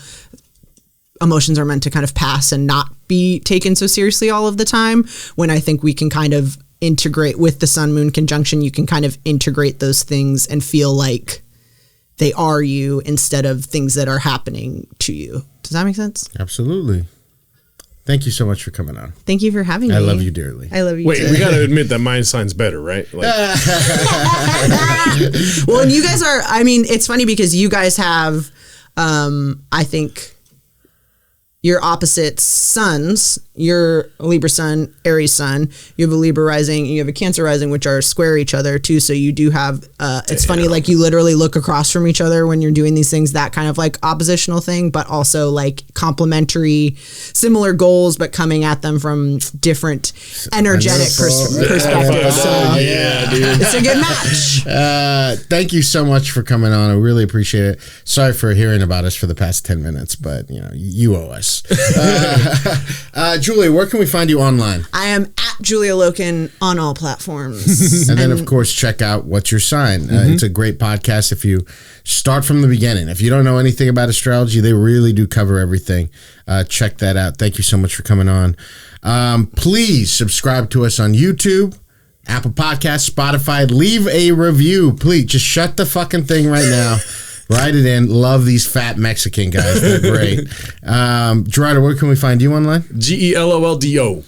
emotions are meant to kind of pass and not be taken so seriously all of the time. When I think we can kind of integrate with the sun moon conjunction, you can kind of integrate those things and feel like they are you instead of things that are happening to you. Does that make sense? Absolutely. Thank you so much for coming on. Thank you for having me. I love you dearly. I love you. Wait, too. we got to admit that my sign's better, right? Like, Well, and you guys are, I mean, it's funny because you guys have, I think, your opposite suns. You're a Libra sun, Aries sun. You have a Libra rising, and you have a Cancer rising, which are square each other too. So you do have, it's funny, like you literally look across from each other when you're doing these things, that kind of like oppositional thing, but also like complementary, similar goals, but coming at them from different energetic perspectives. So yeah, dude. it's a good match. Thank you so much for coming on. I really appreciate it. Sorry for hearing about us for the past 10 minutes, but you know, you owe us. Julia, where can we find you online? I am at Julia Loken on all platforms. And then, of course, check out What's Your Sign. It's a great podcast if you start from the beginning. If you don't know anything about astrology, they really do cover everything. Check that out. Thank you so much for coming on. Please subscribe to us on YouTube, Apple Podcasts, Spotify. Leave a review. Please, just shut the fucking thing right now. Write it in. Love these fat Mexican guys. They're great. Gerardo, where can we find you online? GELOLDO.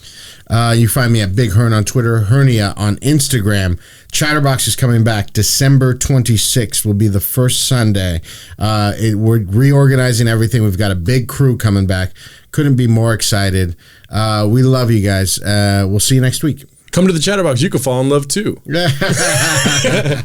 You find me at Big Hern on Twitter, Hernia on Instagram. Chatterbox is coming back. December 26th will be the first Sunday. We're reorganizing everything. We've got a big crew coming back. Couldn't be more excited. We love you guys. We'll see you next week. Come to the Chatterbox. You can fall in love too.